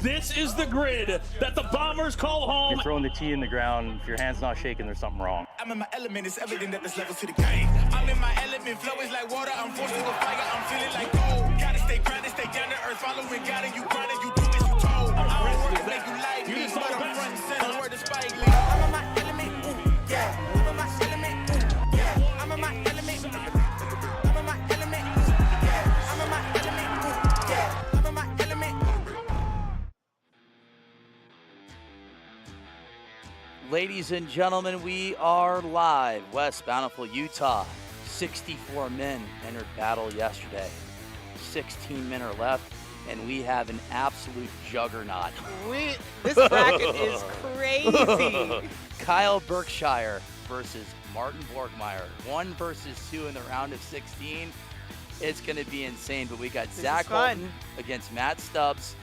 This is the grid that the Bombers call home. You're throwing the tee in the ground. If your hand's not shaking, there's something wrong. I'm in my element, it's evident that there's levels to the game. I'm in my element, flow is like water, I'm forced to a fire, I'm feeling like gold. Gotta stay grounded, stay down to earth, following God, and you grinding, you do as you told. I don't work to make you like me, but I'm front and center, word to Spike Lee. I'm in my element, ooh, yeah. I'm in my element, ooh, yeah. I'm in my element, I'm in my element, yeah. I'm in my element, ooh, yeah. I'm in my element. Ladies and gentlemen, we are live. West Bountiful, Utah. 64 men entered battle yesterday. 16 men are left, and we have an absolute juggernaut. This bracket is crazy. Kyle Berkshire versus Martin Borgmeyer. 1 versus 2 in the round of 16. It's going to be insane, but we got Zach Holton against Matt Stubbs,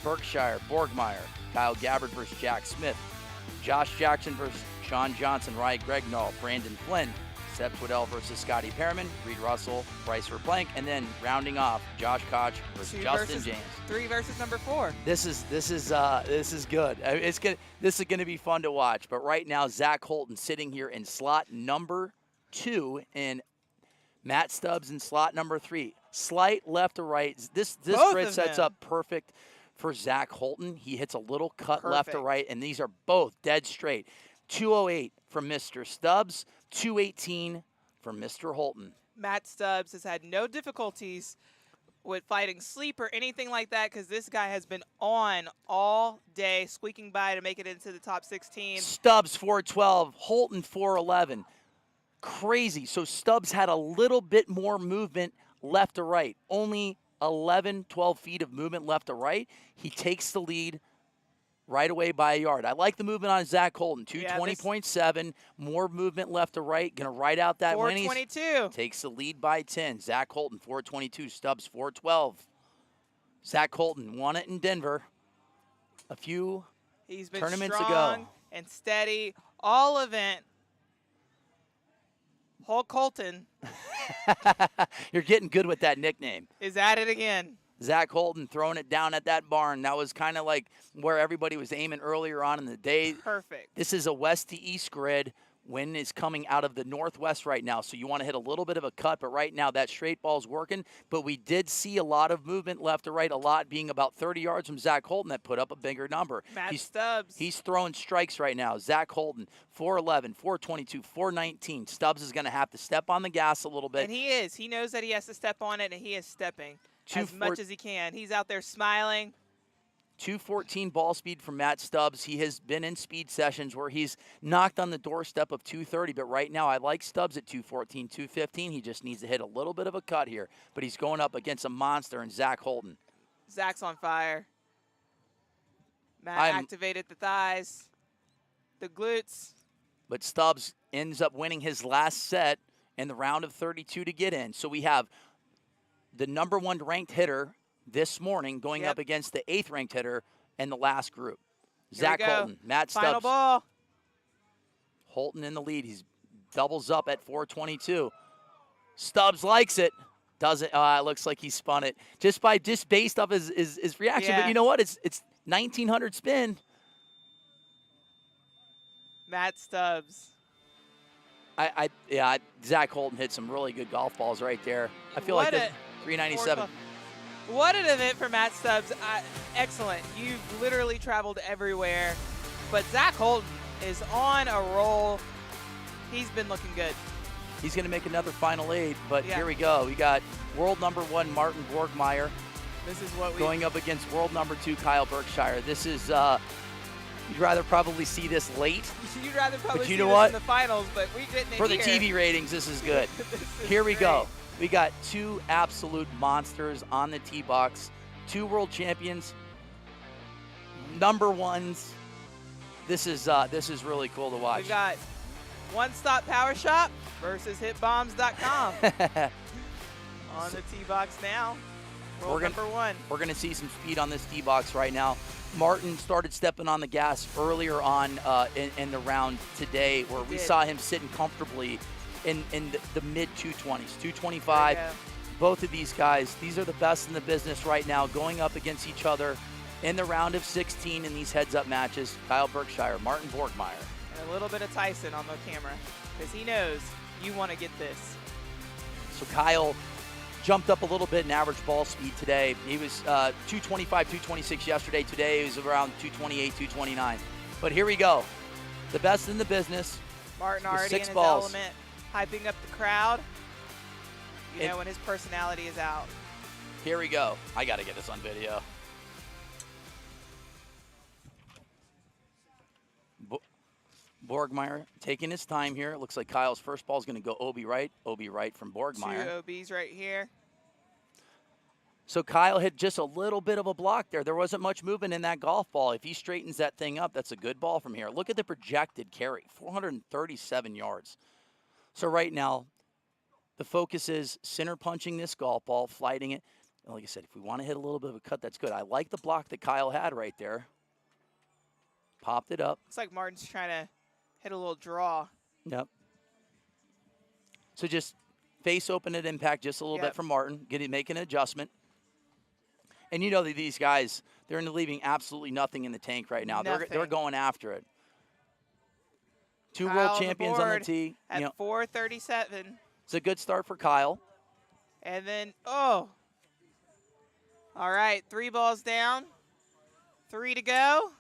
Berkshire, Borgmeyer, Kyle Gabbard versus Jack Smith, Josh Jackson versus Sean Johnson, Ryan Gregnall, Brandon Flynn, Seb Twiddell versus Scotty Pearman, Reed Russell, Bryce Verplank, and then rounding off Josh Koch versus Justin James. 3 versus number 4. This is good. This is gonna be fun to watch. But right now, Zach Holton sitting here in slot number 2, and Matt Stubbs in slot number 3. Slight left to right. This grid sets up perfect for Zach Holton. He hits a little cut left to right, and these are both dead straight. 208 from Mr. Stubbs, 218 from Mr. Holton. Matt Stubbs has had no difficulties with fighting sleep or anything like that because this guy has been on all day, squeaking by to make it into the top 16. Stubbs 412, Holton 411. Crazy. So Stubbs had a little bit more movement left to right, only 11, 12 feet of movement left to right. He takes the lead right away by a yard. I like the movement on Zach Holton. 220.7, more movement left to right. Going to ride out that win. 422. Takes the lead by 10. Zach Holton, 422. Stubbs, 412. Zach Holton won it in Denver a few tournaments ago. Strong and steady all event. Hulk Holton. You're getting good with that nickname. Is at it again. Zach Holton throwing it down at that barn. That was kind of like where everybody was aiming earlier on in the day. Perfect. This is a west to east grid. Wind is coming out of the northwest right now, so you want to hit a little bit of a cut, but right now that straight ball's working. But we did see a lot of movement left to right, a lot being about 30 yards from Zach Holton that put up a bigger number. Matt Stubbs. He's throwing strikes right now. Zach Holton, 411, 422, 419. Stubbs is going to have to step on the gas a little bit. And he is. He knows that he has to step on it, and he is stepping as much as he can. He's out there smiling. 214 ball speed from Matt Stubbs. He has been in speed sessions where he's knocked on the doorstep of 230, but right now I like Stubbs at 214, 215. He just needs to hit a little bit of a cut here, but he's going up against a monster in Zach Holton. Zach's on fire. Matt activated the thighs, the glutes. But Stubbs ends up winning his last set in the round of 32 to get in. So we have the number 1 ranked hitter this morning going up against the 8th ranked hitter in the last group. Zach Holton, Matt Stubbs. Final ball. Holton in the lead. He's doubles up at 422. Stubbs likes it. Doesn't. It looks like he spun it just based off his reaction. Yeah. But you know what? It's 1900 spin. Matt Stubbs. Zach Holton hit some really good golf balls right there. I feel like this 397. What an event for Matt Stubbs. Excellent. You've literally traveled everywhere. But Zach Holton is on a roll. He's been looking good. He's going to make another Final 8, but here we go. We got world number 1, Martin Borgmeyer. This is what going up against world number 2, Kyle Berkshire. This is, you'd rather probably see this late. You'd rather probably see this in the finals, but we didn't. For the TV ratings, this is good. Here we go. We got 2 absolute monsters on the tee box, 2 world champions, number 1s. This is really cool to watch. We got One Stop Power Shop versus HitBombs.com on the tee box now. Number 1. We're gonna see some speed on this tee box right now. Martin started stepping on the gas earlier on in the round today, where we saw him sitting comfortably in the mid-220s, 225. Both of these guys, these are the best in the business right now, going up against each other. in the round of 16 in these heads-up matches. Kyle Berkshire, Martin Borgmeyer. And a little bit of Tyson on the camera because he knows you want to get this. So Kyle jumped up a little bit in average ball speed today. He was 225, 226 yesterday. Today he was around 228, 229. But here we go. The best in the business. Martin already in 6 his balls. element, hyping up the crowd. You know when his personality is out. Here we go. I got to get this on video. Borgmeyer taking his time here. It looks like Kyle's first ball is going to go OB right from Borgmeyer. 2 OBs right here. So Kyle hit just a little bit of a block there. There wasn't much movement in that golf ball. If he straightens that thing up, that's a good ball from here. Look at the projected carry, 437 yards. So right now, the focus is center punching this golf ball, flighting it. And like I said, if we want to hit a little bit of a cut, that's good. I like the block that Kyle had right there. Popped it up. Looks like Martin's trying to hit a little draw. Yep. So just face open at impact just a little bit from Martin, make an adjustment. And you know that these guys, they're leaving absolutely nothing in the tank right now. They're going after it. 2 Kyle world champions on the tee. At 437. It's a good start for Kyle. And then, all right, 3 balls down, 3 to go.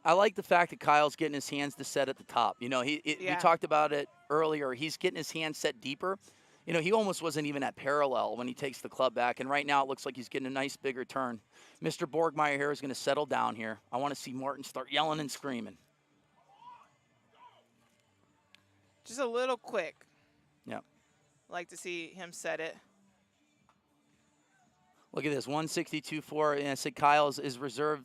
I like the fact that Kyle's getting his hands to set at the top. You know, we talked about it earlier. He's getting his hands set deeper. You know, he almost wasn't even at parallel when he takes the club back, and right now it looks like he's getting a nice bigger turn. Mr. Borgmeyer here is going to settle down here. I want to see Martin start yelling and screaming. Just a little quick. Yep. Like to see him set it. Look at this, 162.4, and I said Kyle is reserve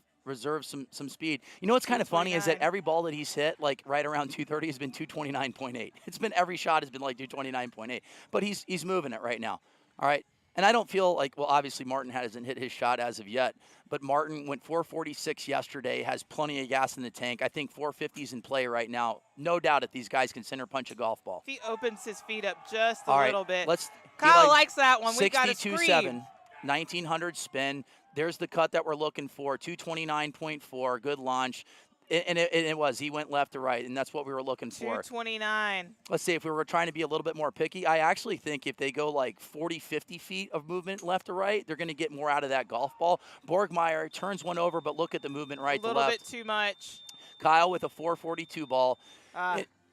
some speed. You know what's kind of funny is that every ball that he's hit, like right around 230, has been 229.8. It's been every shot has been like 229.8. But he's moving it right now. All right. And I don't feel like, well, obviously Martin hasn't hit his shot as of yet, but Martin went 446 yesterday, has plenty of gas in the tank. I think 450's in play right now. No doubt if these guys can center punch a golf ball. If he opens his feet up just a little bit. Kyle likes that one. We got a screen. 62.7, 1900 spin. There's the cut that we're looking for, 229.4, good launch. And it was. He went left to right, and that's what we were looking for. 229. Let's see, if we were trying to be a little bit more picky, I actually think if they go like 40, 50 feet of movement left to right, they're going to get more out of that golf ball. Borgmeyer turns one over, but look at the movement right to left. A little bit too much. Kyle with a 442 ball.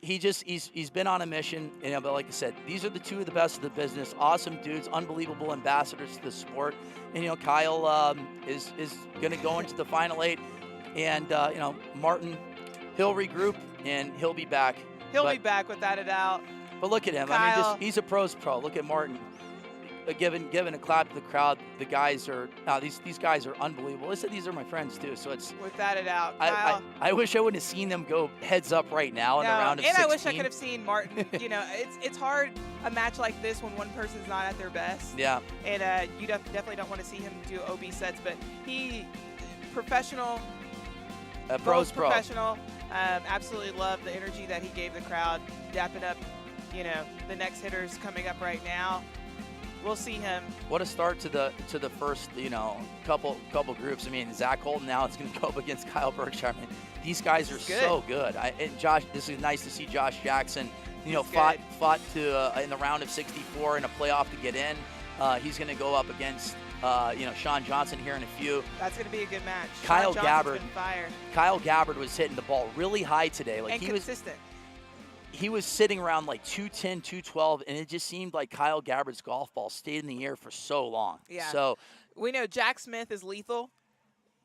He's been on a mission, but like I said, these are the 2 of the best of the business. Awesome dudes, unbelievable ambassadors to the sport. And, Kyle is going to go into the final 8. And, Martin, he'll regroup, and he'll be back. He'll be back without a doubt. But look at him. Kyle. I mean, he's a pro's pro. Look at Martin. Giving a clap to the crowd. The guys are these guys are unbelievable. I said these are my friends too, so it's without a doubt. I wish I wouldn't have seen them go heads up right now in the round of 16. And I wish I could have seen Martin. It's hard a match like this when one person's not at their best. Yeah. And you definitely don't want to see him do OB sets, but he professional. Pro's pro. Professional. Absolutely love the energy that he gave the crowd, dapping up. The next hitters coming up right now. We'll see him. What a start to the first, couple groups. I mean, Zach Holton now is going to go up against Kyle Berkshire. I mean, these guys are so good. And Josh, this is nice to see Josh Jackson, fought to in the round of 64 in a playoff to get in. He's going to go up against Sean Johnson here in a few. That's going to be a good match. Kyle Gabbard was hitting the ball really high today. Like, and consistent. He was sitting around like 210, 212, and it just seemed like Kyle Gabbard's golf ball stayed in the air for so long. Yeah. So we know Jack Smith is lethal.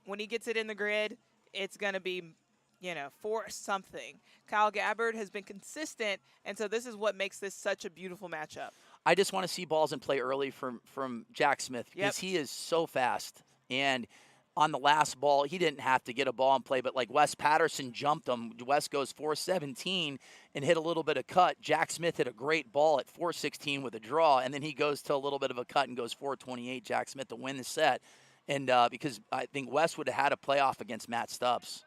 When he gets it in the grid, it's going to be, for something. Kyle Gabbard has been consistent, and so this is what makes this such a beautiful matchup. I just want to see balls in play early from Jack Smith because he is so fast. And on the last ball, he didn't have to get a ball in play, but like Wes Patterson jumped him. Wes goes 417 and hit a little bit of cut. Jack Smith hit a great ball at 416 with a draw, and then he goes to a little bit of a cut and goes 428, Jack Smith, to win the set. And because I think Wes would have had a playoff against Matt Stubbs.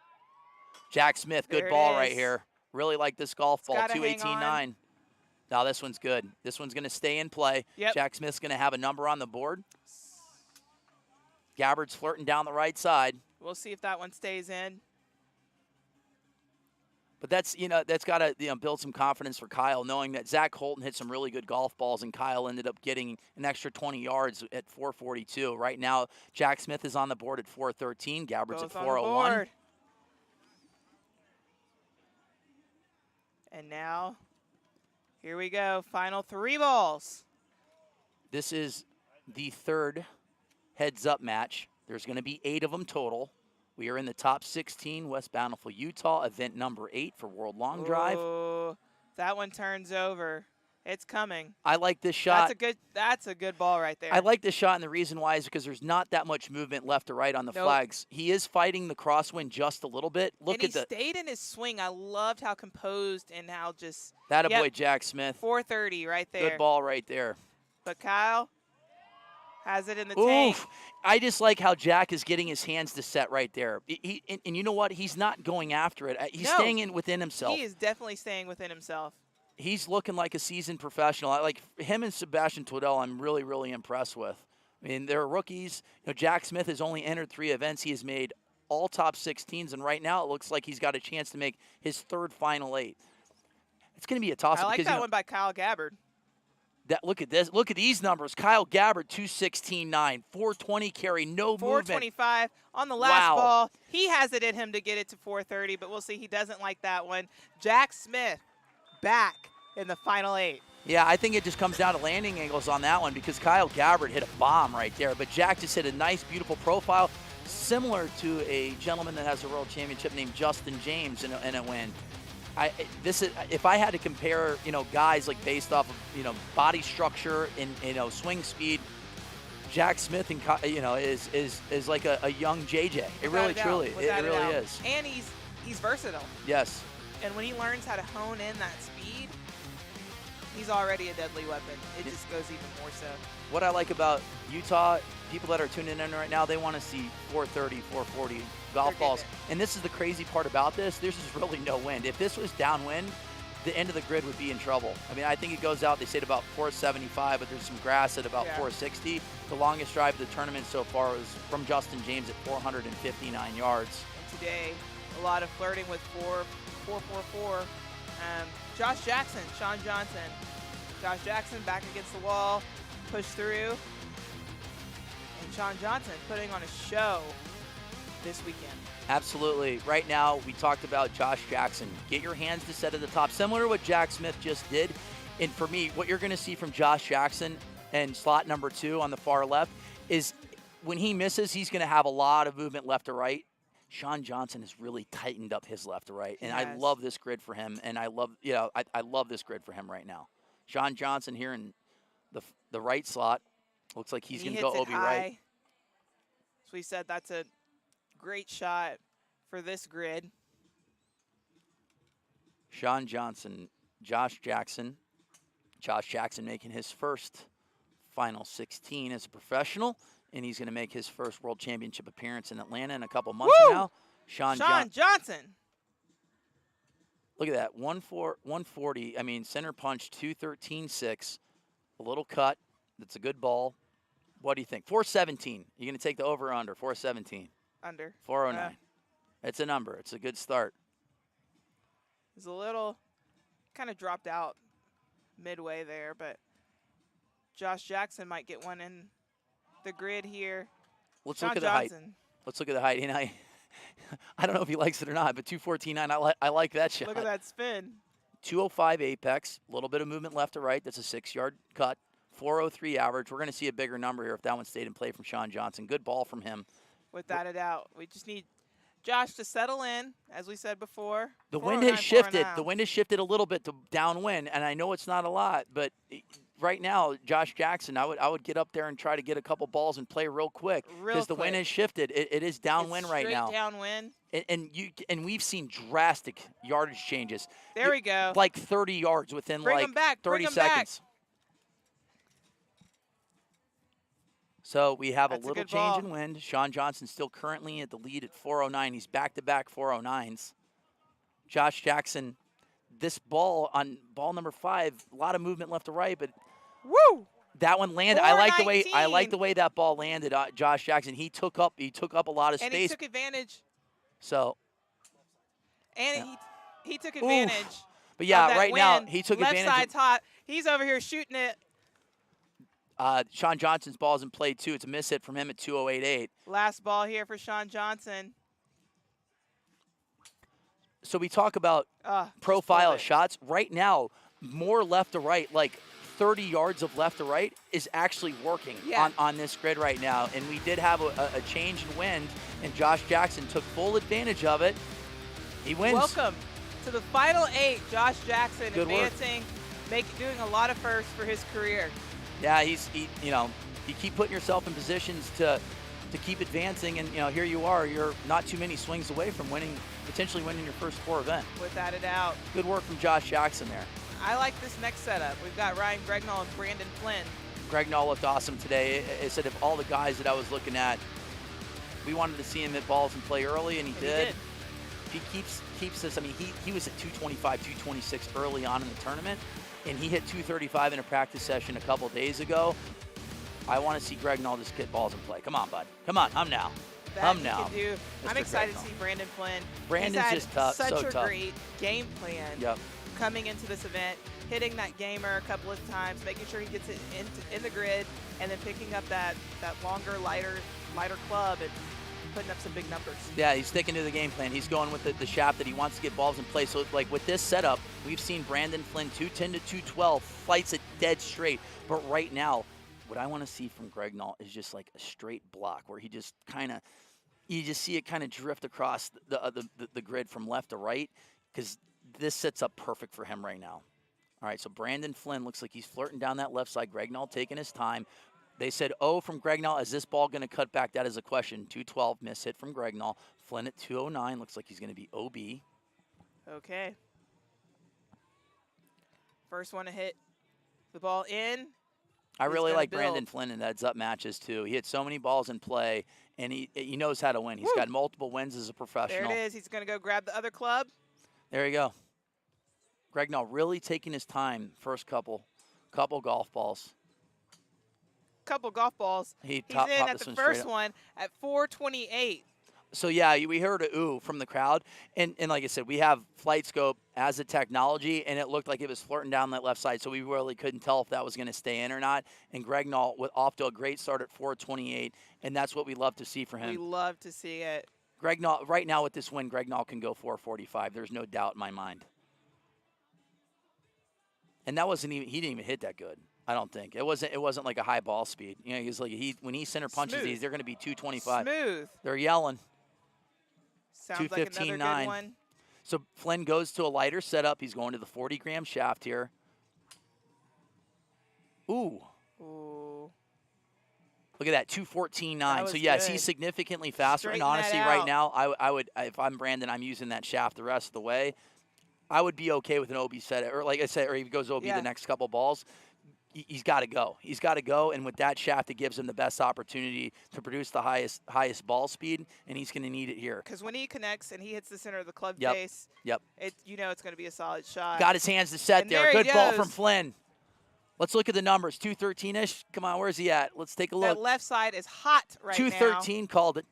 Jack Smith, good ball right here. Really like this golf ball, 218.9. Now this one's good. This one's going to stay in play. Yep. Jack Smith's going to have a number on the board. Gabbard's flirting down the right side. We'll see if that one stays in. But that's, that's got to build some confidence for Kyle, knowing that Zach Holton hit some really good golf balls, and Kyle ended up getting an extra 20 yards at 442. Right now, Jack Smith is on the board at 413. Gabbard's Both at on the 401. board. And now, here we go. Final 3 balls. This is the third heads-up match. There's going to be 8 of them total. We are in the top 16, West Bountiful, Utah, event number 8 for World Long Drive. Ooh, that one turns over. It's coming. I like this shot. That's a good ball right there. I like this shot, and the reason why is because there's not that much movement left to right on the flags. He is fighting the crosswind just a little bit. He stayed in his swing. I loved how composed and how just. That a boy, Jack Smith. 430 right there. Good ball right there. But Kyle has it in the tank. I just like how Jack is getting his hands to set right there. And you know what? He's not going after it. He's staying in within himself. He is definitely staying within himself. He's looking like a seasoned professional. I like him and Sebastian Twiddell. I'm really, really impressed with. I mean, they're rookies. Jack Smith has only entered 3 events. He has made all top 16s, and right now it looks like he's got a chance to make his 3rd final 8. It's going to be a toss-up. I like that one by Kyle Gabbard. Look at this. Look at these numbers. Kyle Gabbard, 216.9, 420 carry, no movement. 425 on the last ball. He has it in him to get it to 430, but we'll see. He doesn't like that one. Jack Smith back in the final 8. Yeah, I think it just comes down to landing angles on that one because Kyle Gabbard hit a bomb right there, but Jack just hit a nice, beautiful profile, similar to a gentleman that has a world championship named Justin James in a win. If I had to compare, guys like based off of, body structure and, swing speed, Jack Smith is like a young JJ. It really, truly, it really is. And he's versatile. Yes. And when he learns how to hone in that speed, he's already a deadly weapon. It just goes even more so. What I like about Utah, people that are tuning in right now, they want to see 430, 440 golf balls. And this is the crazy part about this. There's just really no wind. If this was downwind, the end of the grid would be in trouble. I mean, I think it goes out, they say at about 475, but there's some grass at about 460. The longest drive of the tournament so far was from Justin James at 459 yards. And today, a lot of flirting with 444. Josh Jackson, Sean Johnson. Josh Jackson back against the wall, push through. And Sean Johnson putting on a show this weekend. Absolutely. Right now, we talked about Josh Jackson. Get your hands to set at the top, similar to what Jack Smith just did. And for me, what you're going to see from Josh Jackson and slot number 2 on the far left is when he misses, he's going to have a lot of movement left to right. Sean Johnson has really tightened up his left to right, and I love this grid for him. And I love, I love this grid for him right now. Sean Johnson here in the right slot. Looks like he's going to go OB right. So we said that's a great shot for this grid. Sean Johnson, Josh Jackson. Josh Jackson making his first final 16 as a professional, and he's going to make his first World Championship appearance in Atlanta in a couple months from now. Sean Johnson. Look at that, 140. I mean, center punch, 213.6. A little cut. That's a good ball. What do you think? 417. You going to take the over or under? 417. Under. 409. It's a number. It's a good start. It's a little kind of dropped out midway there, but Josh Jackson might get one in the grid here. Let's look at the height. Let's look at the height. And I don't know if he likes it or not, but 214.9, I like that shot. Look at that spin. 205 apex, a little bit of movement left to right. That's a 6-yard cut. 403 average. We're going to see a bigger number here if that one stayed in play from Sean Johnson. Good ball from him. Without a doubt. We just need Josh to settle in, as we said before. The wind has shifted. The wind has shifted a little bit to downwind, and I know it's not a lot, but right now, Josh Jackson, I would get up there and try to get a couple balls and play real quick because the wind has shifted. It is downwind right now. Straight downwind. And we've seen drastic yardage changes. There we go. Like 30 yards within Bring like him back. 30 seconds. So we have a little change in wind. Sean Johnson still currently at the lead at 409. He's back-to-back 409s. Josh Jackson, this ball on ball number 5, a lot of movement left to right, but That one landed. I like the 419. way that ball landed. Josh Jackson. He took up a lot of space. And he took advantage. So. And he took advantage. Oof. But yeah, of that right win. now he took Left advantage. side's hot. He's over here shooting it. Sean Johnson's ball's in play too. It's a miss hit from him at 2:08.8. Last ball here for Sean Johnson. So we talk about profile shots. Right now, more left to right, like 30 yards of left to right, is actually working on this grid right now. And we did have a change in wind, and Josh Jackson took full advantage of it. He wins. Welcome to the final 8. Josh Jackson Good advancing, doing a lot of firsts for his career. Yeah, you keep putting yourself in positions to keep advancing, and here you are. You're not too many swings away from potentially winning your first 4 event. Without a doubt. Good work from Josh Jackson there. I like this next setup. We've got Ryan Gregnall and Brandon Flynn. Gregnall looked awesome today. I said of all the guys that I was looking at, we wanted to see him hit balls and play early, and he did. He keeps this. I mean, he was at 225, 226 early on in the tournament, and he hit 235 in a practice session a couple days ago. I want to see Gregnall just get balls and play. Come on, bud. Come on. I'm now. I'm excited to see Brandon Flynn. Brandon's just tough. Such a tough. great game plan. Yep. Coming into this event, hitting that gamer a couple of times, making sure he gets it in the grid, and then picking up that longer, lighter club and putting up some big numbers. Yeah, he's sticking to the game plan. He's going with the shaft that he wants to get balls in play. So, like with this setup, we've seen Brandon Flynn 210 to 212, flights it dead straight. But right now, what I want to see from Gregnall is just like a straight block where he just you just see it kind of drift across the grid from left to right, because this sets up perfect for him right now. All right, so Brandon Flynn looks like he's flirting down that left side. Gregnall taking his time. They said, from Gregnall. Is this ball going to cut back? That is a question. 212, miss hit from Gregnall. Flynn at 209. Looks like he's going to be OB. Okay. First one to hit the ball in. I really like Brandon Flynn in heads-up matches, too. He hit so many balls in play, and he knows how to win. He's got multiple wins as a professional. There it is. He's going to go grab the other club. There you go. Gregnall really taking his time first couple golf balls. Couple golf balls. He's in at the first one at 428. So, yeah, we heard a ooh from the crowd. And like I said, we have Flight Scope as a technology, and it looked like it was flirting down that left side, so we really couldn't tell if that was going to stay in or not. And Gregnall off to a great start at 428, and that's what we love to see for him. We love to see it. Gregnall, right now with this win, Gregnall can go 445. There's no doubt in my mind. And that wasn't even, he didn't even hit that good. I don't think it wasn't like a high ball speed. He's like when he center punches these, they're going to be 225. Smooth. They're yelling. Sounds like another good one. So Flynn goes to a lighter setup. He's going to the 40-gram shaft here. Ooh. Ooh. Look at that, 214.9. So yes, he's significantly faster. Straighten and honestly, that right out. now, I would, if I'm Brandon, I'm using that shaft the rest of the way. I would be okay with an OB set, or like I said, or he goes OB the next couple balls. He's got to go. He's got to go, and with that shaft, it gives him the best opportunity to produce the highest ball speed, and he's going to need it here. Because when he connects and he hits the center of the club face, it's going to be a solid shot. Got his hands to set there. Good ball from Flynn. Let's look at the numbers. 213-ish. Come on, where's he at? Let's take a look. That left side is hot right now. 213 called it.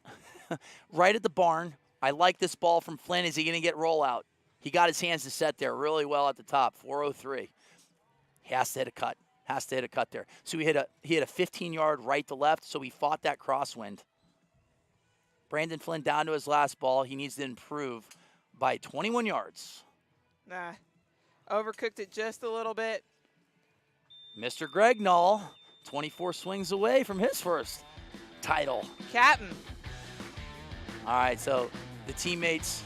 Right at the barn. I like this ball from Flynn. Is he going to get rollout? He got his hands to set there really well at the top. 403. He has to hit a cut. Has to hit a cut there. So he hit a 15-yard right to left, so he fought that crosswind. Brandon Flynn down to his last ball. He needs to improve by 21 yards. Nah. Overcooked it just a little bit. Mr. Gregnall, 24 swings away from his first title. Captain. All right, so the teammates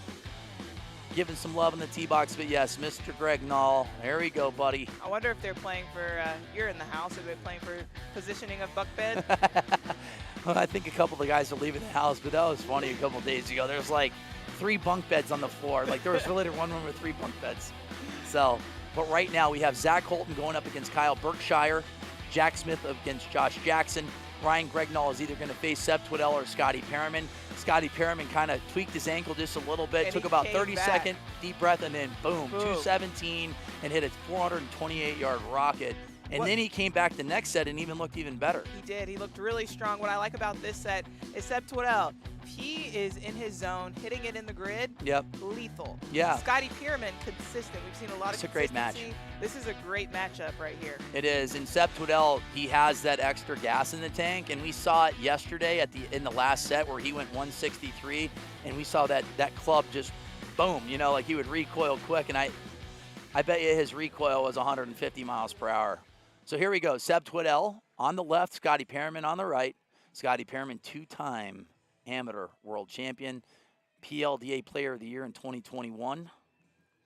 giving some love in the tee box, but yes, Mr. Gregnall, there you go, buddy. I wonder if they're playing for, you're in the house, are they playing for positioning of buck bed? Well, I think a couple of the guys are leaving the house, but that was funny a couple of days ago. There's like 3 bunk beds on the floor. Like there was really one room with 3 bunk beds. So, but right now we have Zach Holton going up against Kyle Berkshire, Jack Smith against Josh Jackson. Ryan Gregnall is either going to face Seb Twiddell or Scotty Pearman. Scotty Pearman kind of tweaked his ankle just a little bit, and took about 30-second deep breath, and then boom, 217, and hit a 428-yard rocket. And then he came back the next set and even looked even better. He did. He looked really strong. What I like about this set is Seb Twiddell. He is in his zone, hitting it in the grid. Yep. Lethal. Yeah. Scotty Pearman, consistent. We've seen a lot of It's a great consistency. match. This is a great matchup right here. It is. And Seb Twiddell, he has that extra gas in the tank. And we saw it yesterday in the last set where he went 163. And we saw that club just boom, you know, like he would recoil quick. And I bet you his recoil was 150 miles per hour. So here we go. Seb Twiddell on the left, Scotty Pearman on the right. Scotty Pearman, two-time amateur world champion, PLDA Player of the Year in 2021.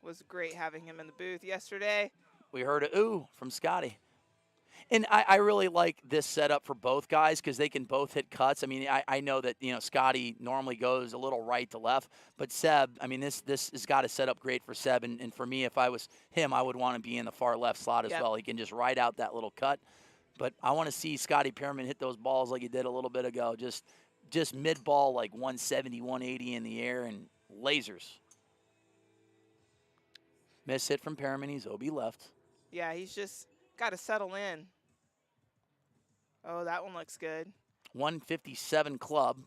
Was great having him in the booth yesterday. We heard a ooh from Scotty. And I really like this setup for both guys because they can both hit cuts. I mean, I know that, you know, Scotty normally goes a little right to left, but Seb, I mean, this has got to set up great for Seb. And for me, if I was him, I would want to be in the far left slot as well. He can just ride out that little cut. But I want to see Scotty Pearman hit those balls like he did a little bit ago. Just mid-ball, like 170, 180 in the air and lasers. Miss hit from Pearman. He's OB left. Yeah, he's just got to settle in. Oh, that one looks good. 157 club.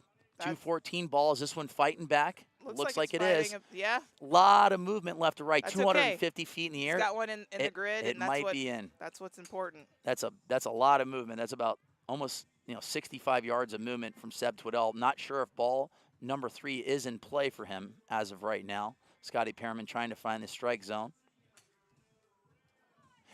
214 balls. This one fighting back. Looks like it is. Yeah. A lot of movement left to right. That's 250 feet in the air. He's got one in the grid. It might be in. That's what's important. That's a lot of movement. That's about almost 65 yards of movement from Seb Twiddell. Not sure if ball number 3 is in play for him as of right now. Scotty Pearman trying to find the strike zone.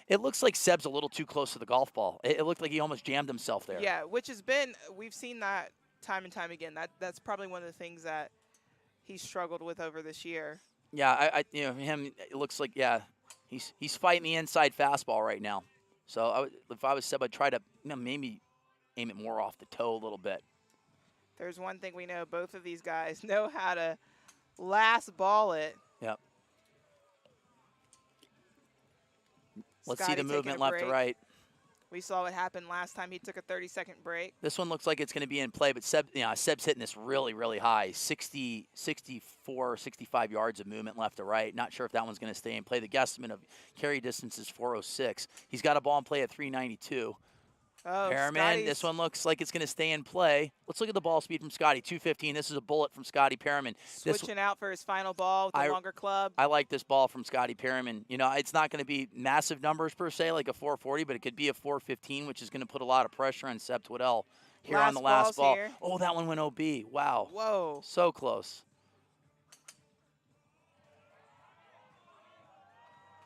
It looks like Seb's a little too close to the golf ball. It looked like he almost jammed himself there. Yeah, which has been, we've seen that time and time again. That's probably one of the things that he's struggled with over this year. Yeah, him, it looks like, yeah, he's fighting the inside fastball right now. So if I was Seb, I'd try to maybe aim it more off the toe a little bit. There's one thing we know, both of these guys know how to last ball it. Yep. Let's Scotty see the movement taking a left to break. right. We saw what happened last time he took a 30-second break. This one looks like it's going to be in play, but Seb's hitting this really, really high, 60, 64, 65 yards of movement left to right. Not sure if that one's going to stay in play. The guesstimate of carry distance is 406. He's got a ball in play at 392. Oh, Pearman, this one looks like it's going to stay in play. Let's look at the ball speed from Scotty, 215. This is a bullet from Scotty Pearman. Switching out for his final ball with the longer club. I like this ball from Scotty Pearman. You know, it's not going to be massive numbers per se, like a 440, but it could be a 415, which is going to put a lot of pressure on Seb Twiddell here on the last ball. Here. Oh, that one went OB. Wow. Whoa. So close.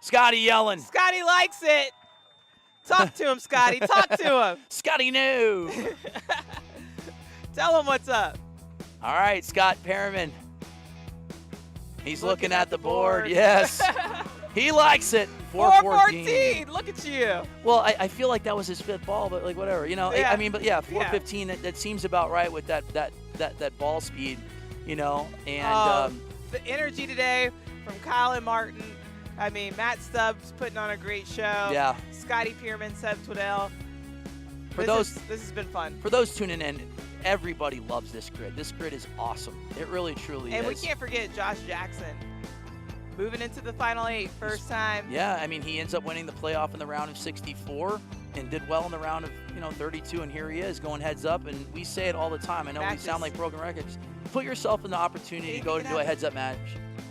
Scotty yelling. Scotty likes it. Talk to him, Scotty. Talk to him. Scotty knew. Tell him what's up. All right, Scott Pearman. He's looking at the board. Yes. He likes it. 414. Look at you. Well, I feel like that was his 5th ball, but like whatever. You know, Yeah. I mean, but yeah, 415, that seems about right with that ball speed, you know. And the energy today from Kyle and Martin. I mean, Matt Stubbs putting on a great show. Yeah. Scotty Pearman, Seb Twiddell. This has been fun. For those tuning in, everybody loves this grid. This grid is awesome. It really, truly is. And we can't forget Josh Jackson. Moving into the Final 8, first time. Yeah, I mean, he ends up winning the playoff in the round of 64 and did well in the round of 32, and here he is going heads up. And we say it all the time. I know we sound like broken records. Put yourself in the opportunity to go into a heads-up match.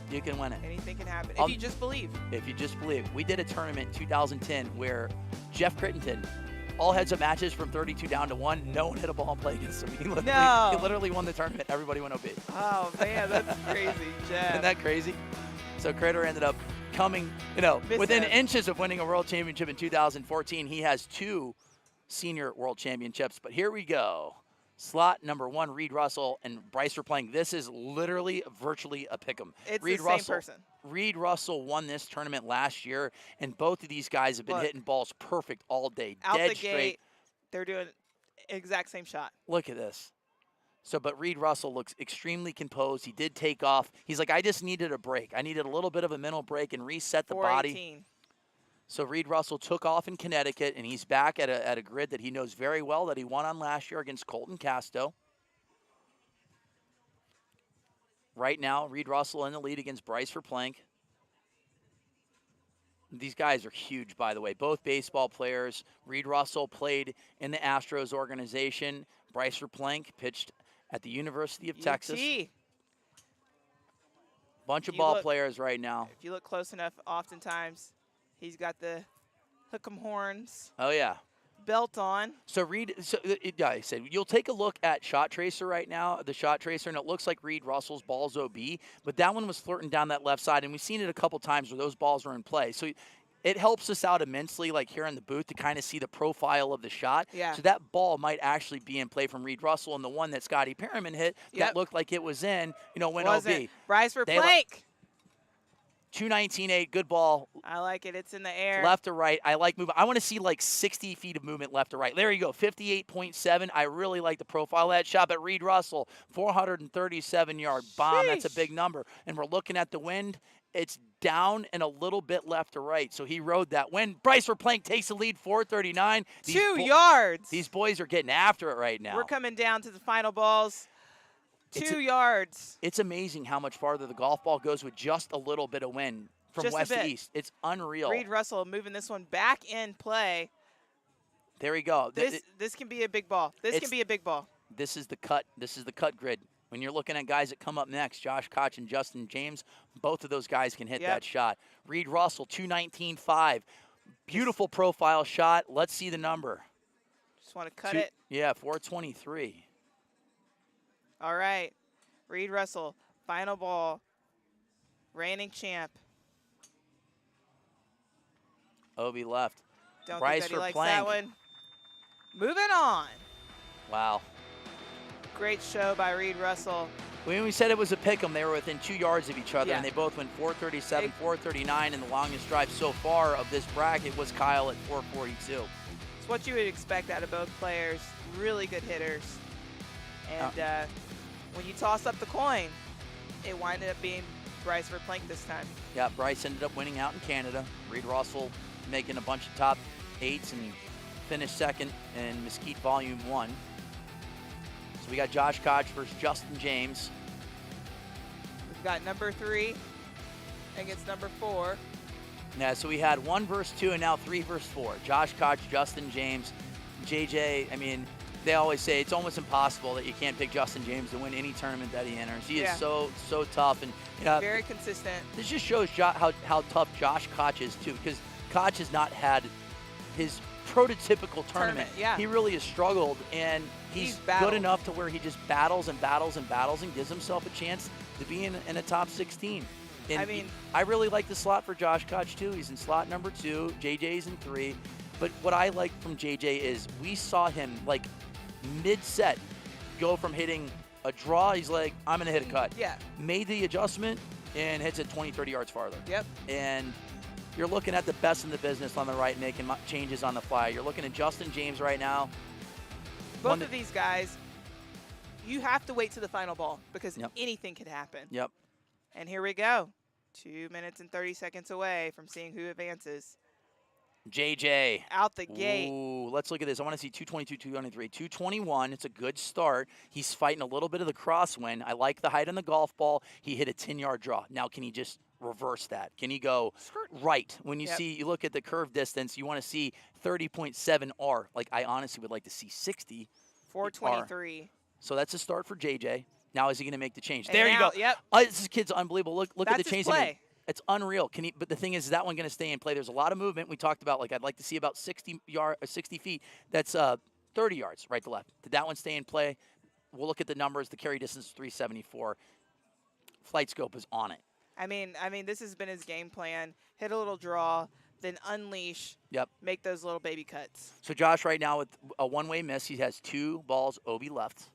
You can win it. Anything can happen if you just believe. If you just believe. We did a tournament in 2010 where Jeff Crittenton, all heads-up matches from 32 down to 1, no one hit a ball and play against him. He literally won the tournament. Everybody went OB. Oh, man, that's crazy, Jeff. Isn't that crazy? So Critter ended up coming, within inches of winning a world championship in 2014. He has 2 senior world championships. But here we go. Slot number 1, Reed Russell and Bryce Verplank. This is literally virtually a pick'em. It's Reed the Russell, same person. Reed Russell won this tournament last year, and both of these guys have been hitting balls perfect all day. Out dead the straight. gate, they're doing exact same shot. Look at this. So, but Reed Russell looks extremely composed. He did take off. He's like, I just needed a break. I needed a little bit of a mental break and reset the body. So Reed Russell took off in Connecticut, and he's back at a grid that he knows very well that he won on last year against Colton Casto. Right now, Reed Russell in the lead against Bryce Verplank. These guys are huge, by the way. Both baseball players. Reed Russell played in the Astros organization. Bryce Verplank pitched at the University of Texas. Bunch of ball players right now. If you look close enough, oftentimes he's got the hook'em horns. Oh, yeah. Belt on. So Reed, yeah, I said you'll take a look at Shot Tracer right now, the Shot Tracer, and it looks like Reed Russell's ball's OB, but that one was flirting down that left side, and we've seen it a couple times where those balls are in play. So it helps us out immensely, like here in the booth, to kind of see the profile of the shot. Yeah. So that ball might actually be in play from Reed Russell, and the one that Scotty Pearman hit that looked like it was in, went OB. Bryce Verplank. 219.8, good ball. I like it. It's in the air. Left to right. I like movement. I want to see like 60 feet of movement left to right. There you go, 58.7. I really like the profile of that shot. But Reed Russell, 437-yard bomb. Sheesh. That's a big number. And we're looking at the wind. It's down and a little bit left to right. So he rode that wind. Bryce Verplank takes the lead, 439. 2 yards. These boys are getting after it right now. We're coming down to the final balls. 2 yards. It's amazing how much farther the golf ball goes with just a little bit of wind from Just west to east. It's unreal. Reed Russell moving this one back in play. There we go. This can be a big ball. This can be a big ball. This is the cut. This is the cut grid. When you're looking at guys that come up next, Josh Koch and Justin James, both of those guys can hit that shot. Reed Russell, 219.5. Beautiful profile shot. Let's see the number. Just want to cut it. Yeah, 423. All right. Reed Russell, final ball. Reigning champ. OB left. Don't Bryce think that he likes Verplank. that one. Moving on. Wow. Great show by Reed Russell. When we said it was a pick 'em, they were within 2 yards of each other, Yeah. and they both went 437, 439, and the longest drive so far of this bracket was Kyle at 442. It's what you would expect out of both players. Really good hitters. And when you toss up the coin, it winded up being Bryce Verplank this time. Yeah, Bryce ended up winning out in Canada. Reed Russell making a bunch of top 8s and finished second in Mesquite Volume 1. So we got Josh Koch versus Justin James. We've got number 3 against number 4. Yeah, so we had 1 versus 2 and now 3 versus 4. Josh Koch, Justin James, JJ. I mean, they always say it's almost impossible that you can't pick Justin James to win any tournament that he enters. He is so tough, and very consistent. This just shows how tough Josh Koch is too, because Koch has not had his prototypical tournament. Yeah. He really has struggled, and he's good battled. enough to where he just battles and battles and battles and gives himself a chance to be in a top 16. And I mean, I really like the slot for Josh Koch too. He's in slot number 2, JJ's in 3. But what I like from JJ is we saw him like mid-set go from hitting a draw. He's like, I'm going to hit a cut. Yeah. Made the adjustment and hits it 20, 30 yards farther. Yep. And you're looking at the best in the business on the right, making changes on the fly. You're looking at Justin James right now. Both of these guys, you have to wait to the final ball because Yep. anything could happen. Yep. And here we go. 2 minutes and 30 seconds away from seeing who advances. JJ. Out the gate. Ooh, let's look at this. I want to see 222, 223, 221. It's a good start. He's fighting a little bit of the crosswind. I like the height on the golf ball. He hit a 10-yard draw. Now, can he just reverse that? Can he go right? When you you look at the curve distance, you want to see 30.7 R. Like, I honestly would like to see 60. 423. R. So that's a start for JJ. Now, is he going to make the change? And there you now, go. Yep. This kid's unbelievable. Look at the That's change his he made. play. It's unreal. But the thing is that one going to stay in play? There's a lot of movement. We talked about, like, I'd like to see about 60 feet. That's 30 yards right to left. Did that one stay in play? We'll look at the numbers. The carry distance is 374. Flight scope is on it. I mean, this has been his game plan. Hit a little draw, then unleash. Yep. Make those little baby cuts. So Josh right now with a one-way miss. He has 2 balls OB left.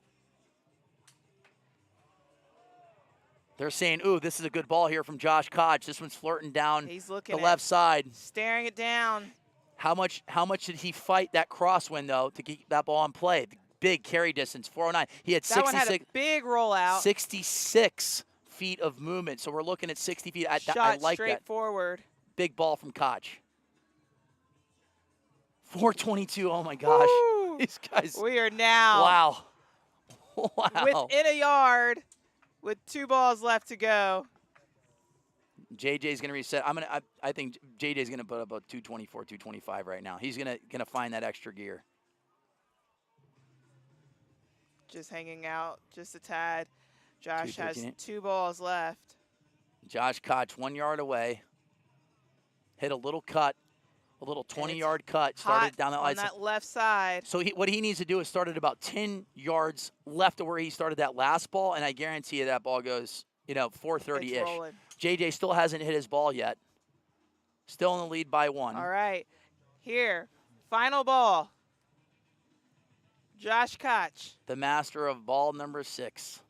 They're saying, ooh, this is a good ball here from Josh Koch. This one's flirting down He's looking the left side. Staring it down. How much did he fight that crosswind, though, to keep that ball in play? The big carry distance, 409. He had That one had a big rollout. 66 feet of movement. So we're looking at 60 feet. I like straight that. forward. Big ball from Koch. 422, oh my gosh. Woo! These guys. We are now Wow. Wow. within a yard with 2 balls left to go. JJ's going to reset. I think JJ's going to put about 224, 225 right now. He's going to find that extra gear. Just hanging out just a tad. Josh has 2 balls left. Josh Koch 1 yard away. Hit a little cut, a little 20-yard cut. Started down that on that left side. So what he needs to do is start at about 10 yards left of where he started that last ball, and I guarantee you that ball goes, 430-ish. JJ still hasn't hit his ball yet. Still in the lead by 1. All right. Here, final ball. Josh Koch. The master of ball number 6.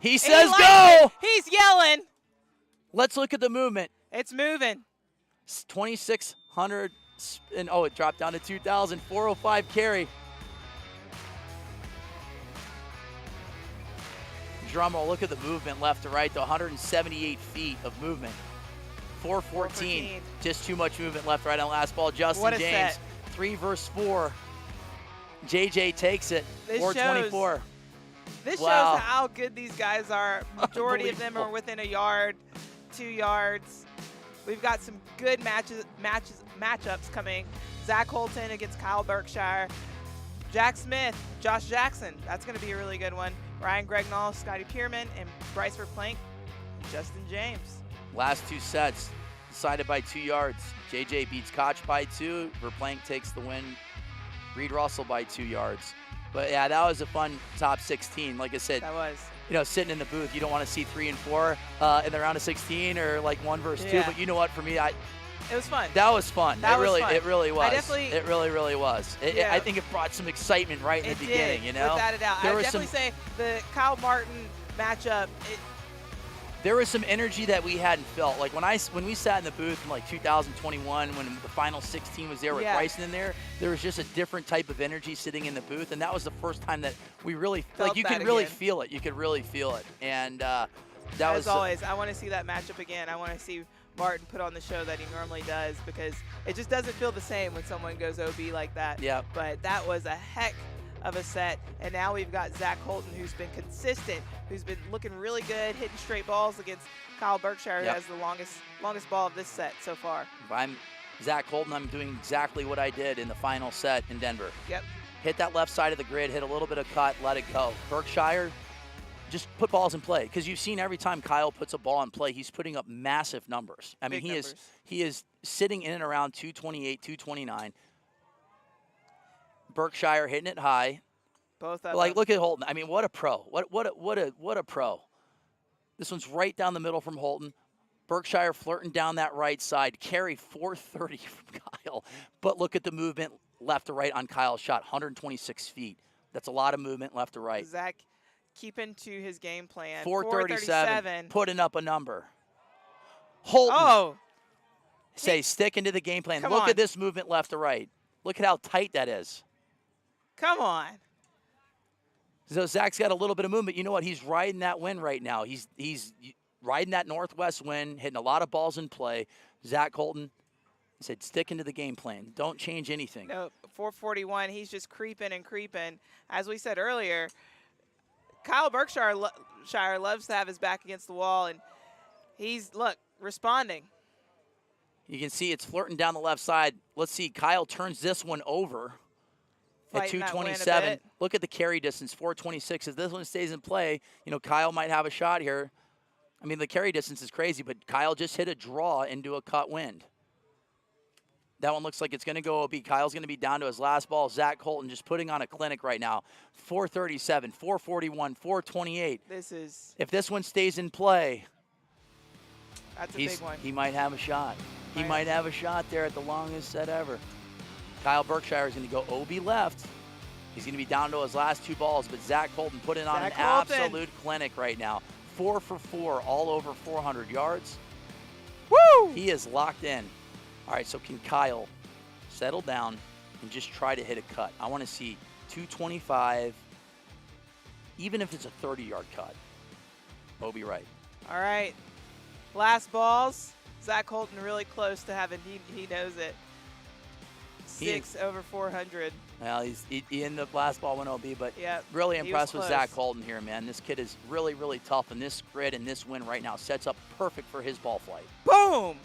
He says go! He's yelling. Let's look at the movement. It's moving. 2,600, and it dropped down to 2,000, 405 carry. Drum roll, look at the movement left to right, to 178 feet of movement. 414, just too much movement left right on the last ball. Justin James, 3 versus 4. JJ takes it, 424. This shows how good these guys are. Majority of them are within a yard, 2 yards. We've got some good matchups coming. Zach Holton against Kyle Berkshire. Jack Smith, Josh Jackson. That's going to be a really good one. Ryan Gregnall, Scotty Pearman, and Bryce Verplank, Justin James. Last 2 sets decided by 2 yards. JJ beats Koch by 2. Verplank takes the win. Reed Russell by 2 yards. But yeah, that was a fun top 16. Like I said, that was. Sitting in the booth, you don't want to see 3 and 4 in the round of 16 or like 1 versus 2. But you know what? For me, it was fun. That was fun. It really was. It really was. I think it brought some excitement right in the beginning. Without a doubt. I would definitely say the Kyle Martin matchup. There was some energy that we hadn't felt. Like when we sat in the booth in like 2021, when the final 16 was there with Bryson in there was just a different type of energy sitting in the booth, and that was the first time that we really you could really feel it. You could really feel it, and that was. As always, I want to see that matchup again. I want to see Martin put on the show that he normally does, because it just doesn't feel the same when someone goes OB like that. Yeah. But that was a heck of a set, and now we've got Zach Holton, who's been consistent, who's been looking really good, hitting straight balls against Kyle Berkshire, who has the longest ball of this set so far. If I'm Zach Holton, I'm doing exactly what I did in the final set in Denver. Yep. Hit that left side of the grid, hit a little bit of cut, let it go. Berkshire, just put balls in play, because you've seen every time Kyle puts a ball in play, he's putting up massive numbers. I mean, he is sitting in and around 228, 229. Berkshire hitting it high. Both of them. Look at Holton. I mean, what a pro. What a pro. This one's right down the middle from Holton. Berkshire flirting down that right side. Carry 430 from Kyle. But look at the movement left to right on Kyle's shot. 126 feet. That's a lot of movement left to right. Zach keeping to his game plan. 437. Putting up a number. Holton. Sticking to the game plan. Look at this movement left to right. Look at how tight that is. Come on. So Zach's got a little bit of movement. You know what? He's riding that wind right now. He's riding that northwest wind, hitting a lot of balls in play. Zach Holton said, sticking to the game plan. Don't change anything. No, 441. He's just creeping and creeping. As we said earlier, Kyle Berkshire loves to have his back against the wall, and he's, responding. You can see it's flirting down the left side. Let's see. Kyle turns this one over. At 227. Look at the carry distance, 426. If this one stays in play, Kyle might have a shot here. I mean, the carry distance is crazy, but Kyle just hit a draw into a cut wind. That one looks like it's going to go OB. Kyle's going to be down to his last ball. Zach Holton just putting on a clinic right now. 437, 441, 428. If this one stays in play, that's a big one. He might have a shot. He might have a shot there at the longest set ever. Kyle Berkshire is going to go OB left. He's going to be down to his last 2 balls, but Zach Holton putting on an absolute clinic right now. 4 for 4, all over 400 yards. Woo! He is locked in. All right, so can Kyle settle down and just try to hit a cut? I want to see 225, even if it's a 30-yard cut. OB right. All right. Last balls. Zach Holton really close to having, he knows it. 6 over 400. Well, he in the last ball went OB, but Yep, really he was impressed with close. Zach Holton here, man. This kid is really, really tough, and this grid and this win right now sets up perfect for his ball flight. Boom!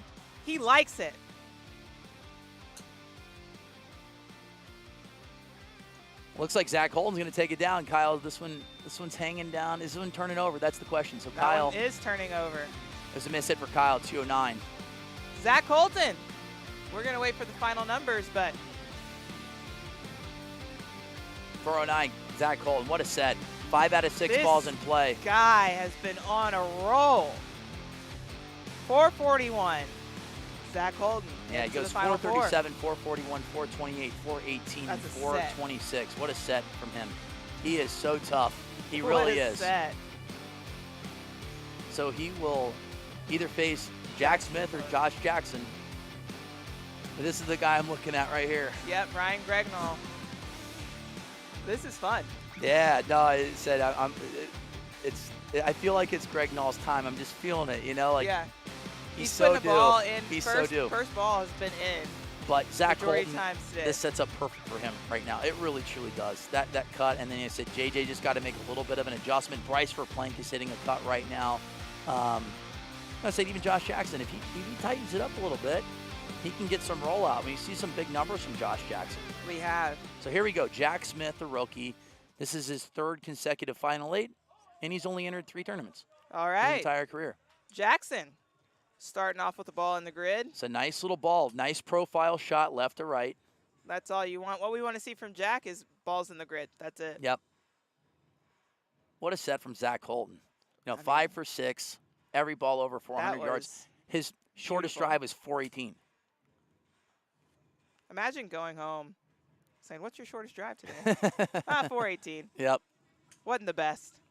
He likes it. Looks like Zach Holton's going to take it down, Kyle. This one's hanging down. Is this one turning over? That's the question. So That Kyle, one is turning over. there's a miss hit for Kyle, 209. Zach Holton. We're going to wait for the final numbers, but 409, Zach Holton. What a set. 5 out of 6 This balls in play. guy has been on a roll. 441. Zach Holton. Yeah, he into goes the final 437, 441, 428, 418, and That's a set. 426. What a set from him. He is so tough. He What really a is. set. So he will either face Jack Smith or Josh Jackson. But this is the guy I'm looking at right here. Yep, Ryan Gregnall. This is fun. Yeah, no, I said I feel like it's Gregnall's time. I'm just feeling it, you know, like yeah. he's putting so the ball due. in. He's First, so due. First ball has been in. But Zach majority Holton, times today. this sets up perfect for him right now. It really, truly does. That cut, and then I said JJ just got to make a little bit of an adjustment. Bryce Verplank is hitting a cut right now. I said even Josh Jackson, if he tightens it up a little bit, he can get some rollout. When you see some big numbers from Josh Jackson. We have. So here we go. Jack Smith, the rookie. This is his 3rd consecutive Final 8, and he's only entered 3 tournaments All his right. entire career. Jackson starting off with the ball in the grid. It's a nice little ball. Nice profile shot left to right. That's all you want. What we want to see from Jack is balls in the grid. That's it. Yep. What a set from Zach Holton. You know, I 5 for 6, every ball over 400 That yards. was His shortest beautiful. drive was 418. Imagine going home saying, "What's your shortest drive today?" 418. Yep. Wasn't the best.